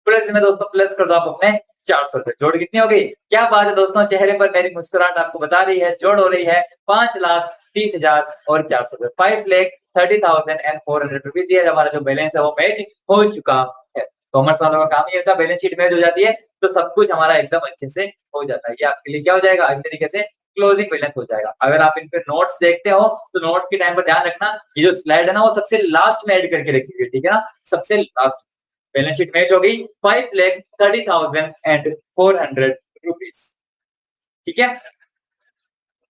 प्लस में दोस्तों प्लस कर दो आप अपने 400 रुपए, जोड़ कितनी हो गई, क्या बात है दोस्तों, चेहरे पर मेरी मुस्कुराहट आपको बता रही है, जोड़ हो रही है 5,30,000 और 400 रुपए, 5,30,400 रुपीज। ये हमारा जो बैलेंस है वो मैच हो चुका है। कॉमर्स वालों का काम ही होता है, बैलेंस शीट मैच हो जाती है तो सब कुछ हमारा एकदम अच्छे से हो जाता है। ये आपके लिए क्या हो जाएगा, एक तरीके से क्लोजिंग बैलेंस हो जाएगा। अगर आप इन पे नोट्स देखते हो तो नोट्स के टाइम पर ध्यान रखना, ये जो स्लाइड है ना वो सबसे लास्ट में ऐड करके रखिए, ठीक है ना, सबसे लास्ट। बैलेंस शीट मैच हो गई 5,30,400 रुपीज। ठीक है,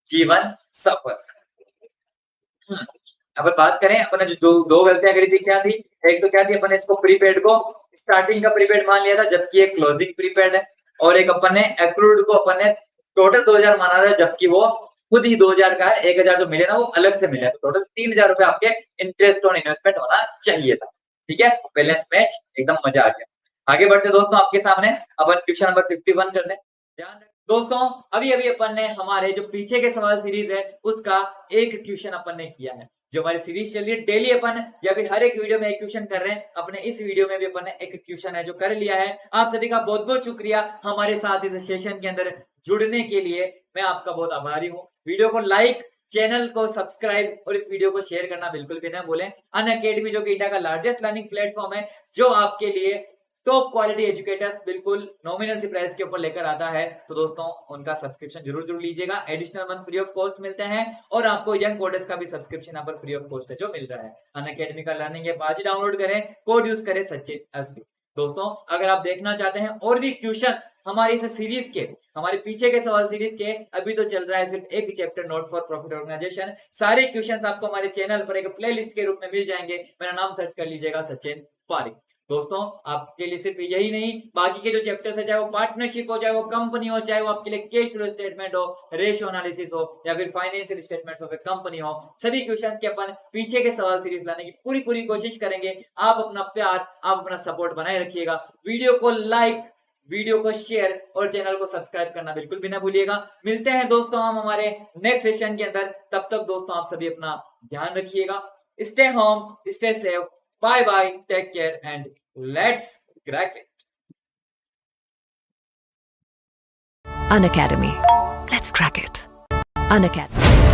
जीवन सफल। अब बात करें अपन ने जो दो गलतियां करी थी, क्या थी? एक तो क्या थी, अपन ने इसको प्रीपेड को स्टार्टिंग का प्रीपेड मान लिया था, जबकि एक क्लोजिंग प्रीपेड है। और एक अपन ने एक्रूड को अपन ने टोटल 2000 माना था, जबकि वो खुद ही 2000 का है। 1000 जो मिले ना वो अलग से मिले, तो टोटल 3000 रुपए आपके इंटरेस्ट ऑन इन्वेस्टमेंट होना चाहिए था। ठीक है, बैलेंस मैच, एकदम मजा आ गया। आगे बढ़ते दोस्तों, आपके सामने अपन क्वेश्चन नंबर 51 कर लें। ध्यान दोस्तों, अभी अभी अपन ने हमारे जो पीछे के सवाल सीरीज है उसका एक क्वेश्चन अपन ने किया है। जो हमारी सीरीज चल रही है डेली अपन या फिर हर एक वीडियो में एक क्वेश्चन कर रहे हैं, अपने इस वीडियो में भी अपन ने एक क्वेश्चन है जो कर लिया है। आप सभी का बहुत बहुत शुक्रिया हमारे साथ इस सेशन के अंदर जुड़ने के लिए, मैं आपका बहुत आभारी हूँ। वीडियो को लाइक, चैनल को सब्सक्राइब और इस वीडियो को शेयर करना बिल्कुल भी ना भूलें। अनअकैडमी जो कि इंडिया का लार्जेस्ट लर्निंग प्लेटफॉर्म है, जो आपके लिए टॉप क्वालिटी एजुकेटर्स बिल्कुल नॉमिनल सी प्राइस के ऊपर लेकर आता है, तो दोस्तों उनका सब्सक्रिप्शन जरूर लीजिएगा। Additional month free of cost मिलते हैं और आपको यंग कोडर्स का भी सब्सक्रिप्शन यहाँ पर फ्री ऑफ कॉस्ट है जो मिल रहा है। अनअकैडमी का लर्निंग ऐप आज ही डाउनलोड करें, कोड यूज करें सचिन एसबी। दोस्तों अगर आप देखना चाहते हैं और भी क्वेश्चंस हमारी इस सीरीज के, हमारे पीछे के सवाल सीरीज के, अभी तो चल रहा है सिर्फ एक chapter not for profit organization. सारे क्वेश्चंस आपको हमारे चैनल पर एक प्लेलिस्ट के रूप में मिल जाएंगे। मेरा नाम सर्च कर लीजिएगा सचिन पारिक। दोस्तों आपके लिए सिर्फ यही नहीं, बाकी के जो चैप्टर्स है, चाहे वो पार्टनरशिप हो, चाहे वो कंपनी हो, चाहे वो आपके लिए कैश फ्लो स्टेटमेंट हो, रेशियो एनालिसिस हो, या फिर financial statements of A company हो, सभी क्वेश्चंस के अपन पीछे के सवाल सीरीज लाने की पूरी कोशिश करेंगे। आप अपना प्यार, आप अपना सपोर्ट बनाए रखिएगा। वीडियो को लाइक, वीडियो को शेयर और चैनल को सब्सक्राइब करना बिल्कुल भी ना भूलिएगा। मिलते हैं दोस्तों हम हमारे नेक्स्ट सेशन के अंदर। तब तक दोस्तों आप सभी अपना ध्यान रखिएगा। Stay home, stay safe, bye bye, take care and let's crack it. Unacademy. Let's crack it. Unacademy.